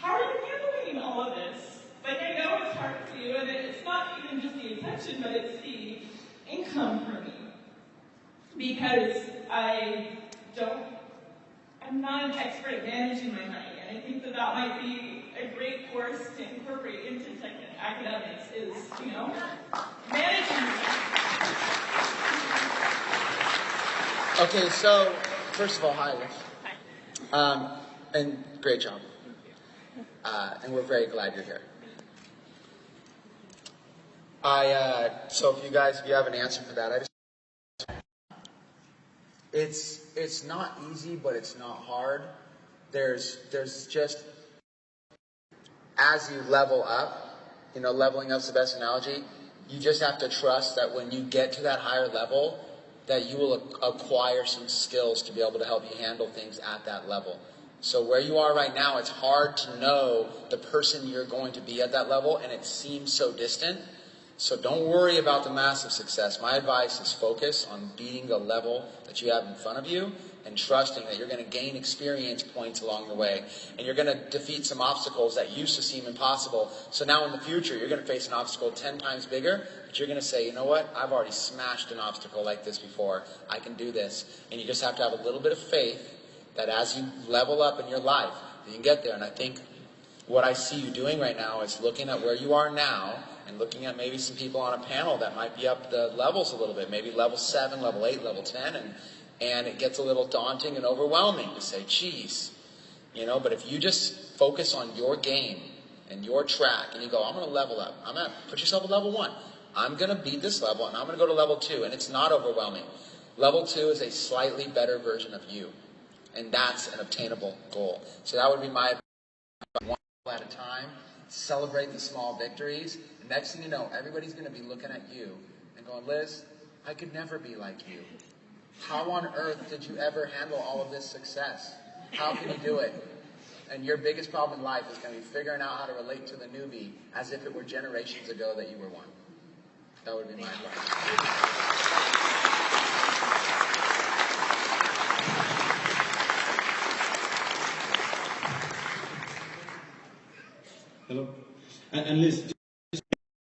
How are you handling all of this? I know it's hard for you, and it's not even just the attention, but it's the income for me. Because I'm not an expert at managing my money, and I think that might be a great course to incorporate into Tecademics is, managing your money. Okay, so first of all, hi, Liz. Hi. And great job. And we're very glad you're here. So if you have an answer for that, it's not easy, but it's not hard. There's just, as you level up, leveling up's the best analogy, you just have to trust that when you get to that higher level, that you will acquire some skills to be able to help you handle things at that level. So where you are right now, it's hard to know the person you're going to be at that level, and it seems so distant. So don't worry about the massive success. My advice is focus on beating the level that you have in front of you and trusting that you're going to gain experience points along the way. And you're going to defeat some obstacles that used to seem impossible. So now in the future, you're going to face an obstacle 10 times bigger, but you're going to say, you know what? I've already smashed an obstacle like this before. I can do this. And you just have to have a little bit of faith that as you level up in your life, you can get there. And I think what I see you doing right now is looking at where you are now and looking at maybe some people on a panel that might be up the levels a little bit, maybe level 7, level 8, level 10, and it gets a little daunting and overwhelming to say, geez, but if you just focus on your game and your track and you go, I'm going to level up. I'm going to put yourself at level 1. I'm going to beat this level and I'm going to go to level 2, and it's not overwhelming. Level 2 is a slightly better version of you, and that's an obtainable goal. So that would be my advice. One level at a time. Celebrate the small victories. The next thing you know, everybody's going to be looking at you and going, Liz, I could never be like you. How on earth did you ever handle all of this success? How can you do it? And your biggest problem in life is going to be figuring out how to relate to the newbie as if it were generations ago that you were one. That would be my advice. Hello. And Liz,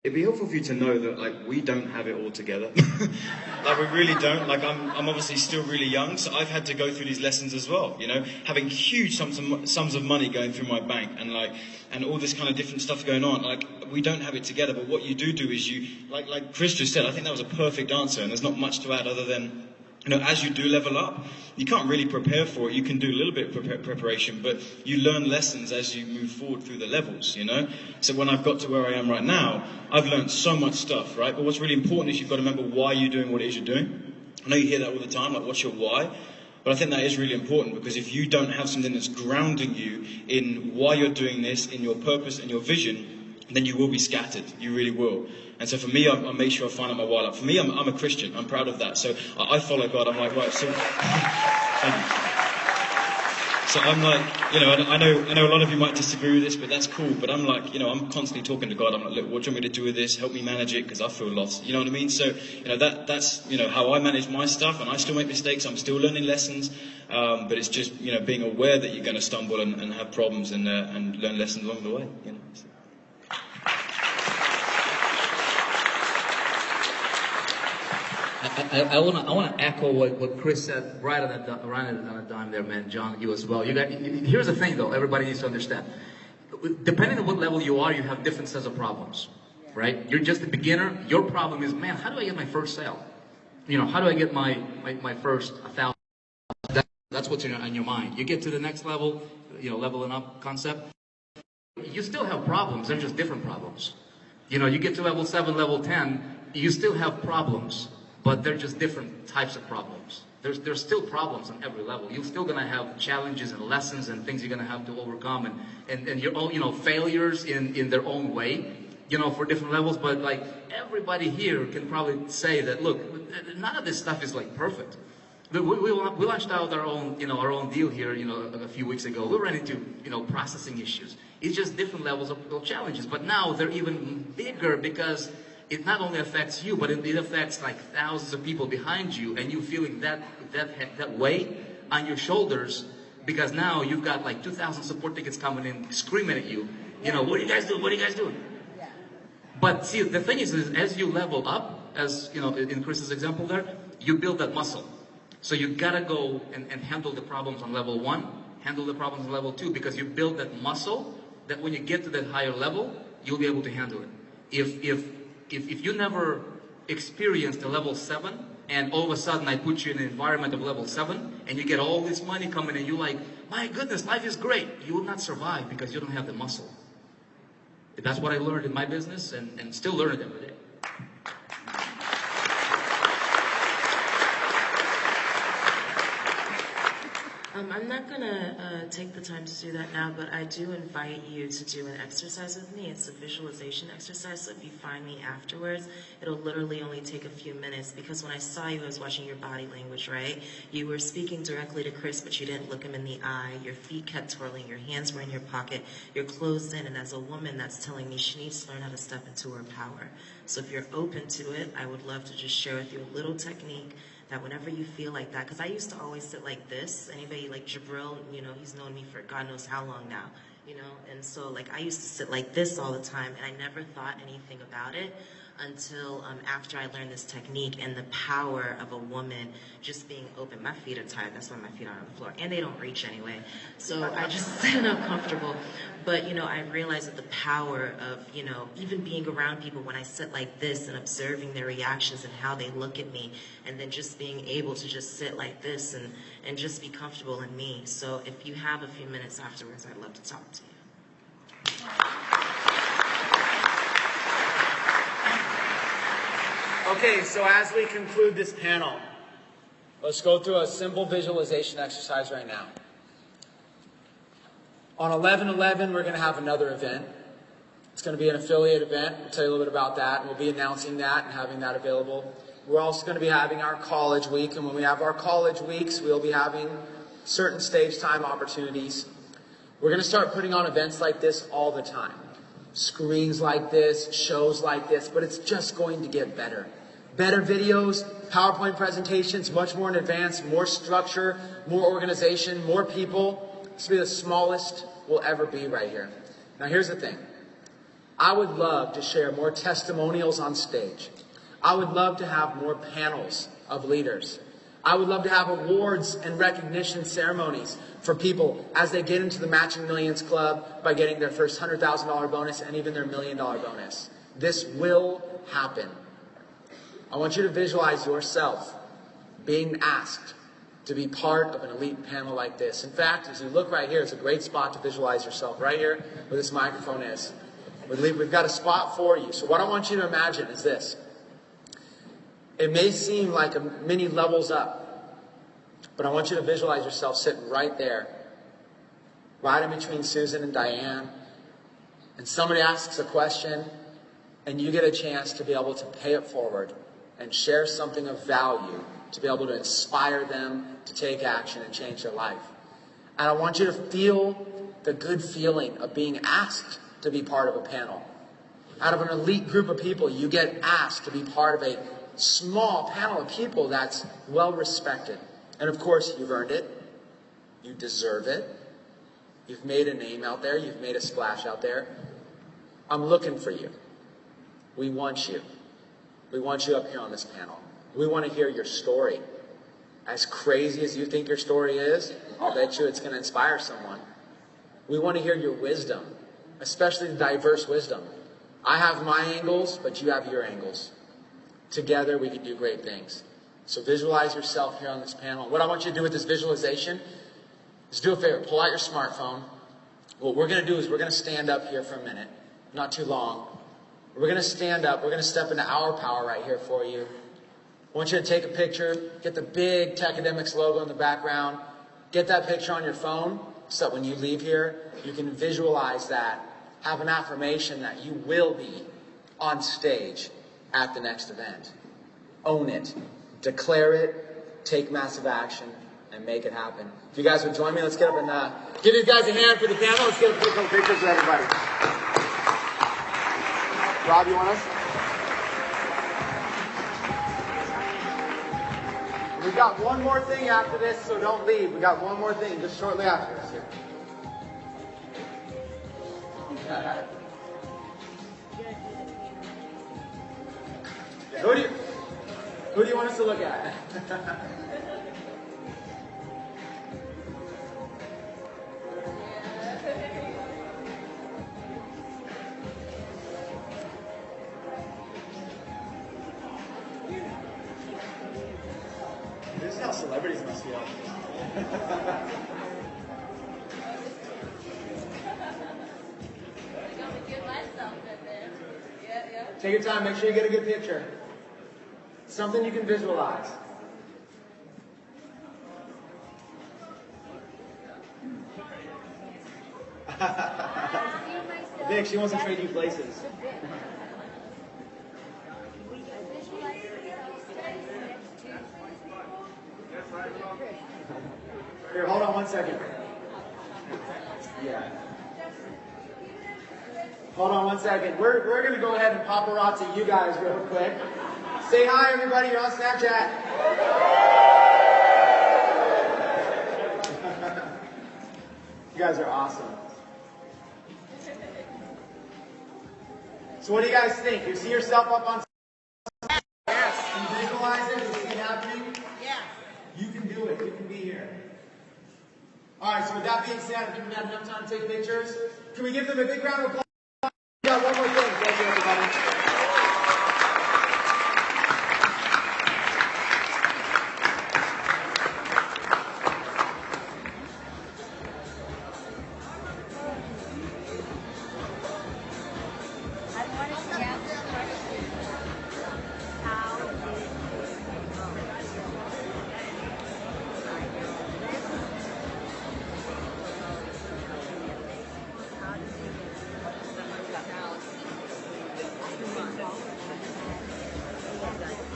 It'd be helpful for you to know that, like, we don't have it all together. Like, we really don't. Like, I'm obviously still really young, so I've had to go through these lessons as well, you know, having huge sums of money going through my bank and all this kind of different stuff going on. Like, we don't have it together, but what you do is you, like Chris just said, I think that was a perfect answer, and there's not much to add other than, you know, as you do level up, you can't really prepare for it. You can do a little bit of preparation, but you learn lessons as you move forward through the levels, you know? So when I've got to where I am right now, I've learned so much stuff, right? But what's really important is you've got to remember why you're doing what it is you're doing. I know you hear that all the time, like, what's your why? But I think that is really important, because if you don't have something that's grounding you in why you're doing this, in your purpose and your vision, then you will be scattered. You really will. And so for me, I make sure I find out my why. Like, for me, I'm a Christian. I'm proud of that. So I follow God. I'm like, right, so I'm like, you know, I know a lot of you might disagree with this, but that's cool. But I'm like, you know, I'm constantly talking to God. I'm like, look, what do you want me to do with this? Help me manage it, because I feel lost. You know what I mean? So, you know, that's, you know, how I manage my stuff, and I still make mistakes. I'm still learning lessons. But it's just, you know, being aware that you're going to stumble and have problems and learn lessons along the way, you know. So. I want to echo what Chris said right on a dime there, man. John, you as well. Here's the thing, though. Everybody needs to understand. Depending on what level you are, you have different sets of problems, right? You're just a beginner. Your problem is, man, how do I get my first sale? You know, how do I get my first 1,000? That's what's on your mind. You get to the next level, you know, leveling up concept. You still have problems. They're just different problems. You know, you get to level 7, level 10, you still have problems. But they're just different types of problems. There's still problems on every level. You're still gonna have challenges and lessons and things you're gonna have to overcome and your own, you know, failures in their own way, you know, for different levels. But like everybody here can probably say that, look, none of this stuff is like perfect. We launched out our own deal here, you know, a few weeks ago. We ran into, you know, processing issues. It's just different levels of challenges. But now they're even bigger because it not only affects you, but it affects like thousands of people behind you, and you feeling that weight on your shoulders, because now you've got like 2,000 support tickets coming in screaming at you. You know, what are you guys doing? What are you guys doing? Yeah. But see, the thing is as you level up, as you know, in Chris's example there, you build that muscle. So you gotta go and handle the problems on level 1, handle the problems on level 2, because you build that muscle that when you get to that higher level, you'll be able to handle it. If you never experienced a level 7, and all of a sudden I put you in an environment of level 7, and you get all this money coming in, you're like, my goodness, life is great. You will not survive because you don't have the muscle. That's what I learned in my business, and still learn it every day. I'm not gonna take the time to do that now, but I do invite you to do an exercise with me. It's a visualization exercise, so if you find me afterwards, it'll literally only take a few minutes, because when I saw you, I was watching your body language, right? You were speaking directly to Chris, but you didn't look him in the eye. Your feet kept twirling, your hands were in your pocket, you're closed in, and as a woman, that's telling me she needs to learn how to step into her power. So if you're open to it, I would love to just share with you a little technique that whenever you feel like that, because I used to always sit like this. Anybody like Jabril, you know, he's known me for God knows how long now, you know, and so like I used to sit like this all the time, and I never thought anything about it until after I learned this technique and the power of a woman just being open. My feet are tired, that's why my feet are on the floor, and they don't reach anyway, so I just sit up comfortable. But you know, I realized that the power of, you know, even being around people when I sit like this and observing their reactions and how they look at me, and then just being able to just sit like this and just be comfortable in me. So if you have a few minutes afterwards, I'd love to talk to you. Okay, so as we conclude this panel, let's go through a simple visualization exercise right now. On 11/11, we're going to have another event. It's going to be an affiliate event. We'll tell you a little bit about that, and we'll be announcing that and having that available. We're also going to be having our college week, and when we have our college weeks, we'll be having certain stage time opportunities. We're going to start putting on events like this all the time. Screens like this, shows like this, but it's just going to get better. Better videos, PowerPoint presentations, much more in advance, more structure, more organization, more people. This will be the smallest we'll ever be right here. Now here's the thing. I would love to share more testimonials on stage. I would love to have more panels of leaders. I would love to have awards and recognition ceremonies for people as they get into the Matching Millions Club by getting their first $100,000 bonus and even their $1 million bonus. This will happen. I want you to visualize yourself being asked to be part of an elite panel like this. In fact, as you look right here, it's a great spot to visualize yourself, right here where this microphone is. We've got a spot for you. So what I want you to imagine is this. It may seem like a many levels up, but I want you to visualize yourself sitting right there, right in between Susan and Diane, and somebody asks a question, and you get a chance to be able to pay it forward and share something of value to be able to inspire them to take action and change their life. And I want you to feel the good feeling of being asked to be part of a panel. Out of an elite group of people, you get asked to be part of a small panel of people that's well respected. And of course, you've earned it. You deserve it. You've made a name out there. You've made a splash out there. I'm looking for you. We want you. We want you up here on this panel. We want to hear your story. As crazy as you think your story is, I'll bet you it's going to inspire someone. We want to hear your wisdom, especially the diverse wisdom. I have my angles, but you have your angles. Together, we can do great things. So visualize yourself here on this panel. What I want you to do with this visualization is do a favor. Pull out your smartphone. What we're going to do is we're going to stand up here for a minute. Not too long. We're going to stand up. We're going to step into our power right here for you. I want you to take a picture. Get the big Tecademics logo in the background. Get that picture on your phone so that when you leave here, you can visualize that. Have an affirmation that you will be on stage at the next event. Own it. Declare it. Take massive action. And make it happen. If you guys would join me, let's get up and give these guys a hand for the panel. Let's get a quick couple pictures of everybody. Rob, you want us? We've got one more thing after this, so don't leave. We got one more thing just shortly after this here. Who do you want us to look at? This is how celebrities must feel. Take your time, make sure you get a good picture. Something you can visualize. Vic, she wants to trade you places. Here, hold on one second. Yeah. Hold on one second. We're going to go ahead and paparazzi you guys real quick. Say hi, everybody. You're on Snapchat. You guys are awesome. So what do you guys think? You see yourself up on stage? Yes. You visualize it? You see it happening? Yeah. You can do it. You can be here. All right, so with that being said, I think we've had enough time to take pictures. Can we give them a big round of applause? We got one more thing. Thank you, everybody.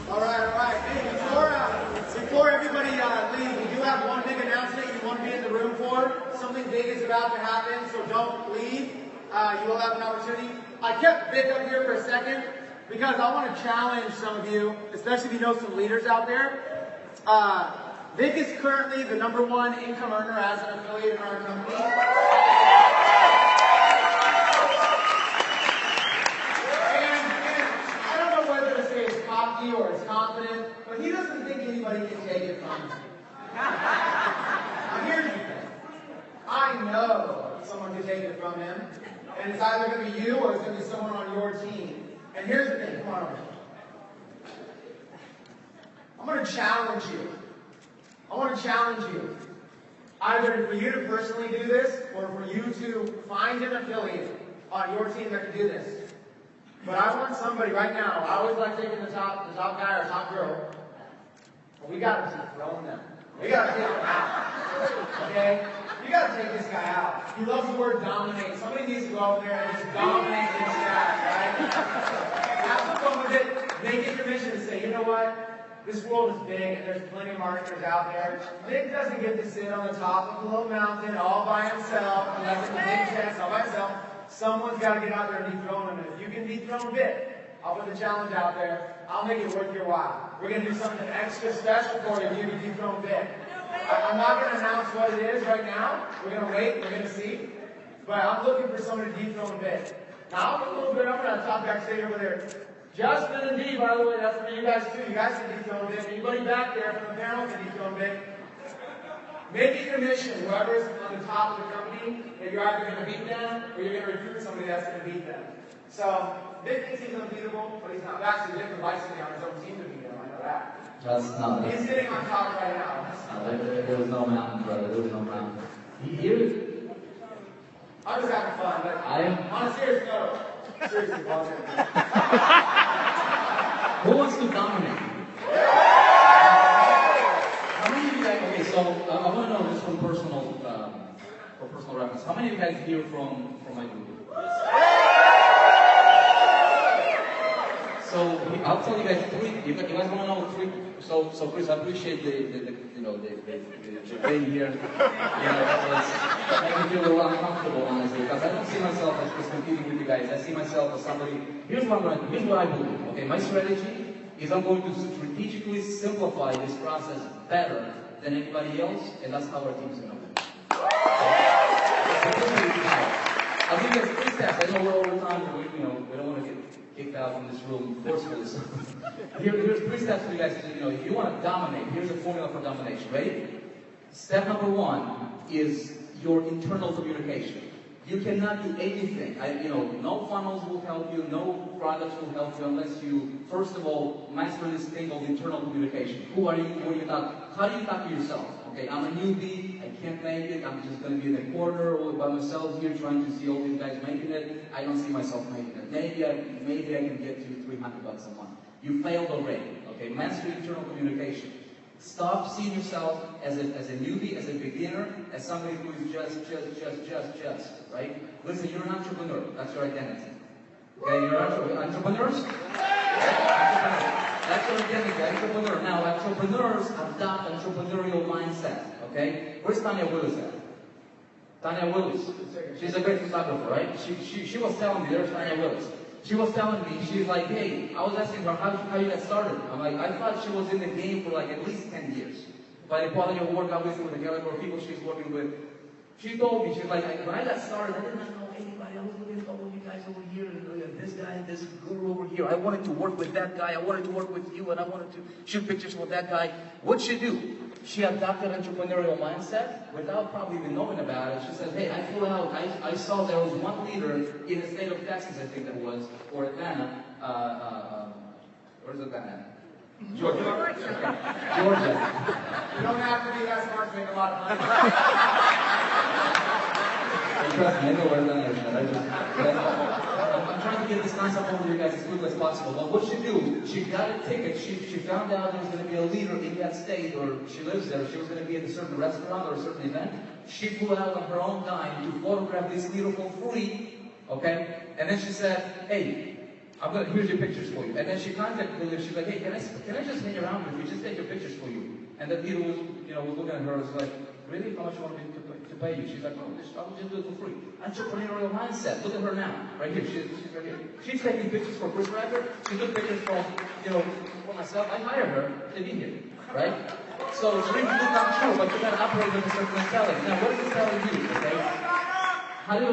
All right. Hey, before everybody leaves, we do have one big announcement you want to be in the room for. Something big is about to happen, so don't leave. You will have an opportunity. I kept Vic up here for a second because I want to challenge some of you, especially if you know some leaders out there. Vic is currently the #1 income earner as an affiliate in our company. confident, but he doesn't think anybody can take it from him. Now here's the thing. I know someone can take it from him, and it's either going to be you or it's going to be someone on your team. And here's the thing. Come on over. I'm going to challenge you. I want to challenge you. Either for you to personally do this, or for you to find an affiliate on your team that can do this. But I want somebody right now. I always like taking the top guy or top girl. But we got to dethrone them. We got to take them out. Okay? You got to take this guy out. He loves the word dominate. Somebody needs to go out there and just dominate this guy, right? Have some fun with it. Make it your mission to say, you know what? This world is big, and there's plenty of marketers out there. Nick doesn't get to sit on the top of a little mountain all by himself, collecting big checks all by himself. Someone's got to get out there and dethrone him. And if you can dethrone Vic, I'll put the challenge out there. I'll make it worth your while. We're going to do something extra special for you if you can dethrone Vic. I'm not going to announce what it is right now. We're going to wait. We're going to see. But I'm looking for someone to dethrone Vic. Now, I'll put a little bit over on top backstage over there. Justin and Dee, by the way, that's for you guys too. You guys can dethrone Vic. Anybody back there from the panel can dethrone Vic. Make it your mission, whoever's on the top of the company, that you're either going to beat them or you're going to recruit somebody that's going to beat them. So, Vic thinks he's unbeatable, but he's not. Actually, Vic invites me on his own team to beat him. I know that. That's not. He's sitting on top right now. There was no mountain, brother. There was no mountain. Here. I'm just having fun, but on a serious note. Seriously, who wants to dominate? How many of you guys? Okay, so I want to know this from personal reference. How many of you guys here from my group? So I'll tell you guys three. You guys want to know three? So Chris, I appreciate the being here. It makes me feel a little uncomfortable, honestly, because I don't see myself as competing with you guys. I see myself as somebody. Here's what I believe. Okay, my strategy is I'm going to strategically simplify this process better than anybody else, and that's how our team's going to win. I'll give you guys 3 steps. I know we're over time. We don't want to get kicked out from this room forcefully. So here's 3 steps for you guys to, if you want to dominate, here's a formula for domination. Ready? Step number 1 is your internal communication. You cannot do anything. No funnels will help you, no products will help you unless you, first of all, master this thing of internal communication. Who are you? What do you talk? How do you talk to yourself? Okay, I'm a newbie, I can't make it, I'm just going to be in a corner or by myself here trying to see all these guys making it. I don't see myself making it. Maybe I can get to $300 a month. You failed already. Okay, master internal communication. Stop seeing yourself as a newbie, as a beginner, as somebody who is just, right? Listen, you're an entrepreneur. That's your identity. Okay, you're entrepreneurs? That's your identity, entrepreneur. Now, entrepreneurs adopt entrepreneurial mindset, okay? Where's Tanya Willis at? Tanya Willis. She's a great photographer, right? She was telling me, there's Tanya Willis. She was telling me, she's like, hey, I was asking her, how you got started? I'm like, I thought she was in the game for like at least 10 years. By the quality of work, obviously, with the caliber of people she's working with. She told me, she's like, when I got started, I didn't know anybody. I was looking at all of you guys over here, and this guy, this guru over here. I wanted to work with that guy. I wanted to work with you, and I wanted to shoot pictures with that guy. What'd she do? She adopted entrepreneurial mindset without probably even knowing about it. She said, hey, I flew out. I saw there was one leader in the state of Texas, I think that was, or Atlanta. Where's Atlanta? Georgia. Georgia. You don't have to be that smart to make a lot of money. Trust me, I know where Atlanta is. I'm trying to get this concept over to you guys as quickly as possible. But what she do? She got a ticket. She found out there was going to be a leader in that state, or she lives there. She was going to be at a certain restaurant or a certain event. She flew out on her own dime to photograph this leader for free. Okay, and then she said, "Hey, here's your pictures for you." And then she contacted me. She's like, "Hey, can I just hang around with you? Just take your pictures for you." And the leader was looking at her. Was like, "Really? How much you want me to pay you?" She's like, "Oh, I will just do it for free." Entrepreneurial mindset. Look at her now, right here. She's right here. She's taking pictures for Chris Racker. She took pictures for myself. I hired her to be here, right? So dreams do come true, but you gotta operate with a certain mentality. Now, what does this tell you? Okay? How do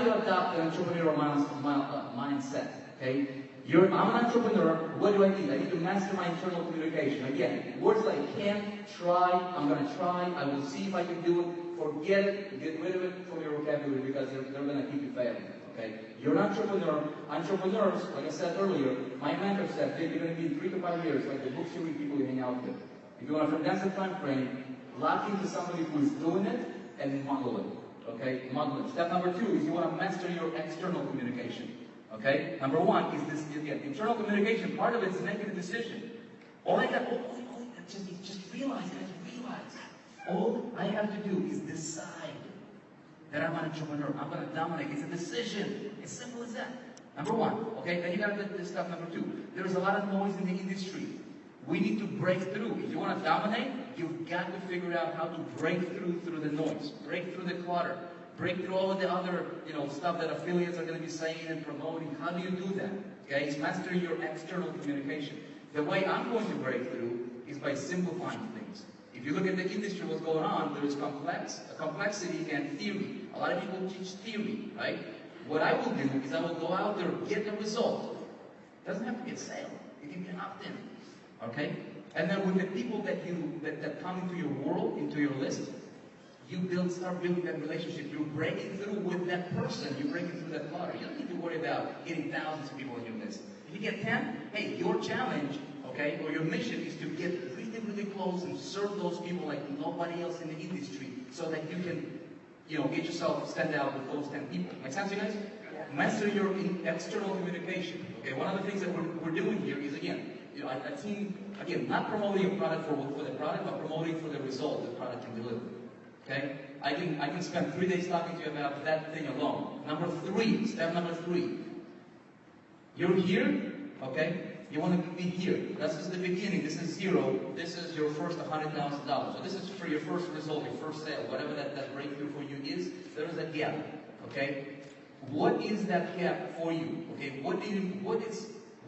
you adopt an entrepreneurial mindset? set, okay? I'm an entrepreneur. What do I need? I need to master my internal communication. Again, words like can't, try, I'm going to try, I will see if I can do it. Forget it. Get rid of it from your vocabulary because they're going to keep you failing. Okay? You're an entrepreneur. Entrepreneurs, like I said earlier, my mentor said, they're going to be in 3 to 5 years, like the books you read, people you hang out with. If you want to condense the time frame, lock into somebody who is doing it and model it. Okay? Model it. Step number 2 is you want to master your external communication. Okay? Number 1 is this, again, internal communication. Part of it is making a decision. All I got, just realize, all I have to do is decide that I'm an entrepreneur. I'm going to dominate. It's a decision. It's simple as that. Number 1. Okay? Then you got to do this stuff. Number 2. There's a lot of noise in the industry. We need to break through. If you want to dominate, you've got to figure out how to break through the noise. Break through the clutter. Break through all of the other, stuff that affiliates are going to be saying and promoting. How do you do that? Okay? It's mastering your external communication. The way I'm going to break through is by simplifying things. If you look at the industry, what's going on, there is complexity and theory. A lot of people teach theory, right? What I will do is I will go out there, get the result. It doesn't have to be a sale. It can be an opt-in. Okay? And then with the people that come into your world, into your list, you start building that relationship. You're breaking through with that person. You're breaking through that clutter. You don't need to worry about getting thousands of people on your list. If you get 10, hey, your challenge, okay, or your mission is to get really, really close and serve those people like nobody else in the industry so that you can, get yourself stand out with those 10 people. Make sense, you guys? Master your external communication. Okay, one of the things that we're doing here is, again, a team, again, not promoting a product for the product, but promoting for the result the product can deliver. Okay? I can spend 3 days talking to you about that thing alone. Step number 3. You're here, okay? You want to be here. This is the beginning. This is 0. This is your first $100,000. So this is for your first result, your first sale, whatever that breakthrough for you is. There is a gap, okay? What is that gap for you? Okay? What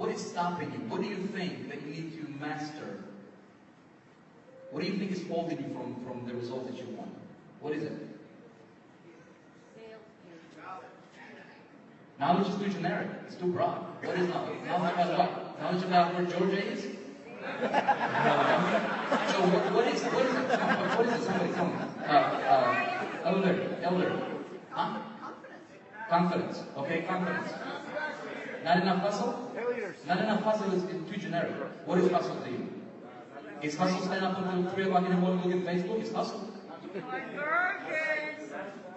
is stopping you? What do you think that you need to master? What do you think is holding you from the result that you want? What is it? Knowledge is too generic. It's too broad. What is knowledge? Knowledge about what? Knowledge about where Georgia is? So what is it? What is it? Somebody tell me. Elder. Huh? Confidence. Okay, confidence. Not enough hustle? Not enough hustle is too generic. What is hustle to you? Is hustle stand up until 3 o'clock in the morning looking at Facebook? It's hustle.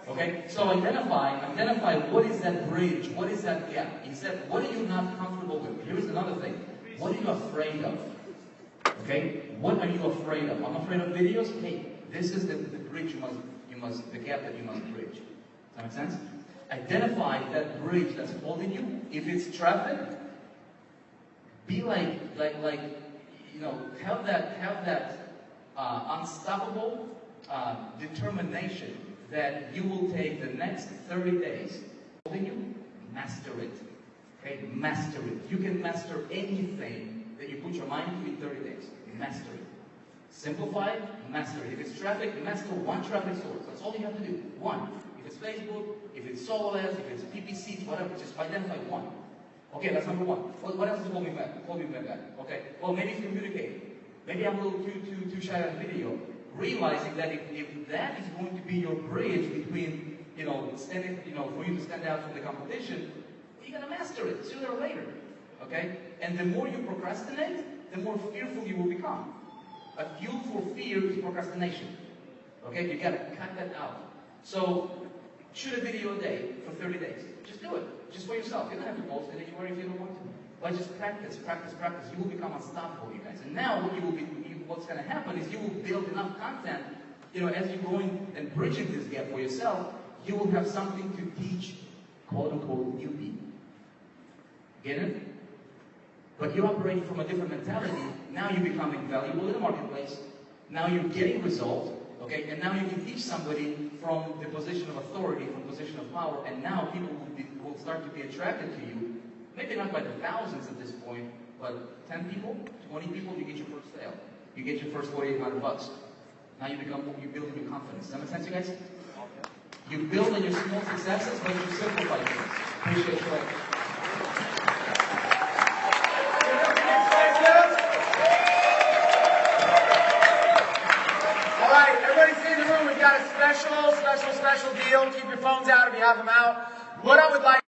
Okay, so identify what is that bridge, what is that gap. He said, what are you not comfortable with? Here's another thing. What are you afraid of? Okay, what are you afraid of? I'm afraid of videos. Hey, this is the bridge the gap that you must bridge. Does that make sense? Identify that bridge that's holding you. If it's traffic, be have that unstoppable determination that you will take the next 30 days. Holding you, master it. Okay, master it. You can master anything that you put your mind to in 30 days. Master it. Simplify it, master it. If it's traffic, master one traffic source. That's all you have to do. One. If it's Facebook, if it's solo ads, if it's PPCs, whatever, just identify one. Okay, that's number 1. What else is holding me back? Okay. Well, maybe it's communicating. Maybe I'm a little too shy on video. Realizing that if that is going to be your bridge between, for you to stand out from the competition, you're going to master it sooner or later. Okay? And the more you procrastinate, the more fearful you will become. A fuel for fear is procrastination. Okay? You got to cut that out. So, shoot a video a day for 30 days. Just do it. Just for yourself. You don't have to post it anywhere if you don't want to. But just practice. You will become unstoppable, you guys. And now what's going to happen is you will build enough content, as you're going and bridging this gap for yourself, you will have something to teach, quote-unquote, new people. Get it? But you're operating from a different mentality. Now you're becoming valuable in the marketplace. Now you're getting results. Okay, and now you can teach somebody from the position of authority, from the position of power, and now people will start to be attracted to you. Maybe not by the thousands at this point, but 10 people, 20 people, you get your first sale. You get your first $4,800. Now you build your confidence. Does that make sense, you guys? You build on your small successes, but you simplify things. Appreciate you. special deal. Keep your phones out if you have them out. What I would like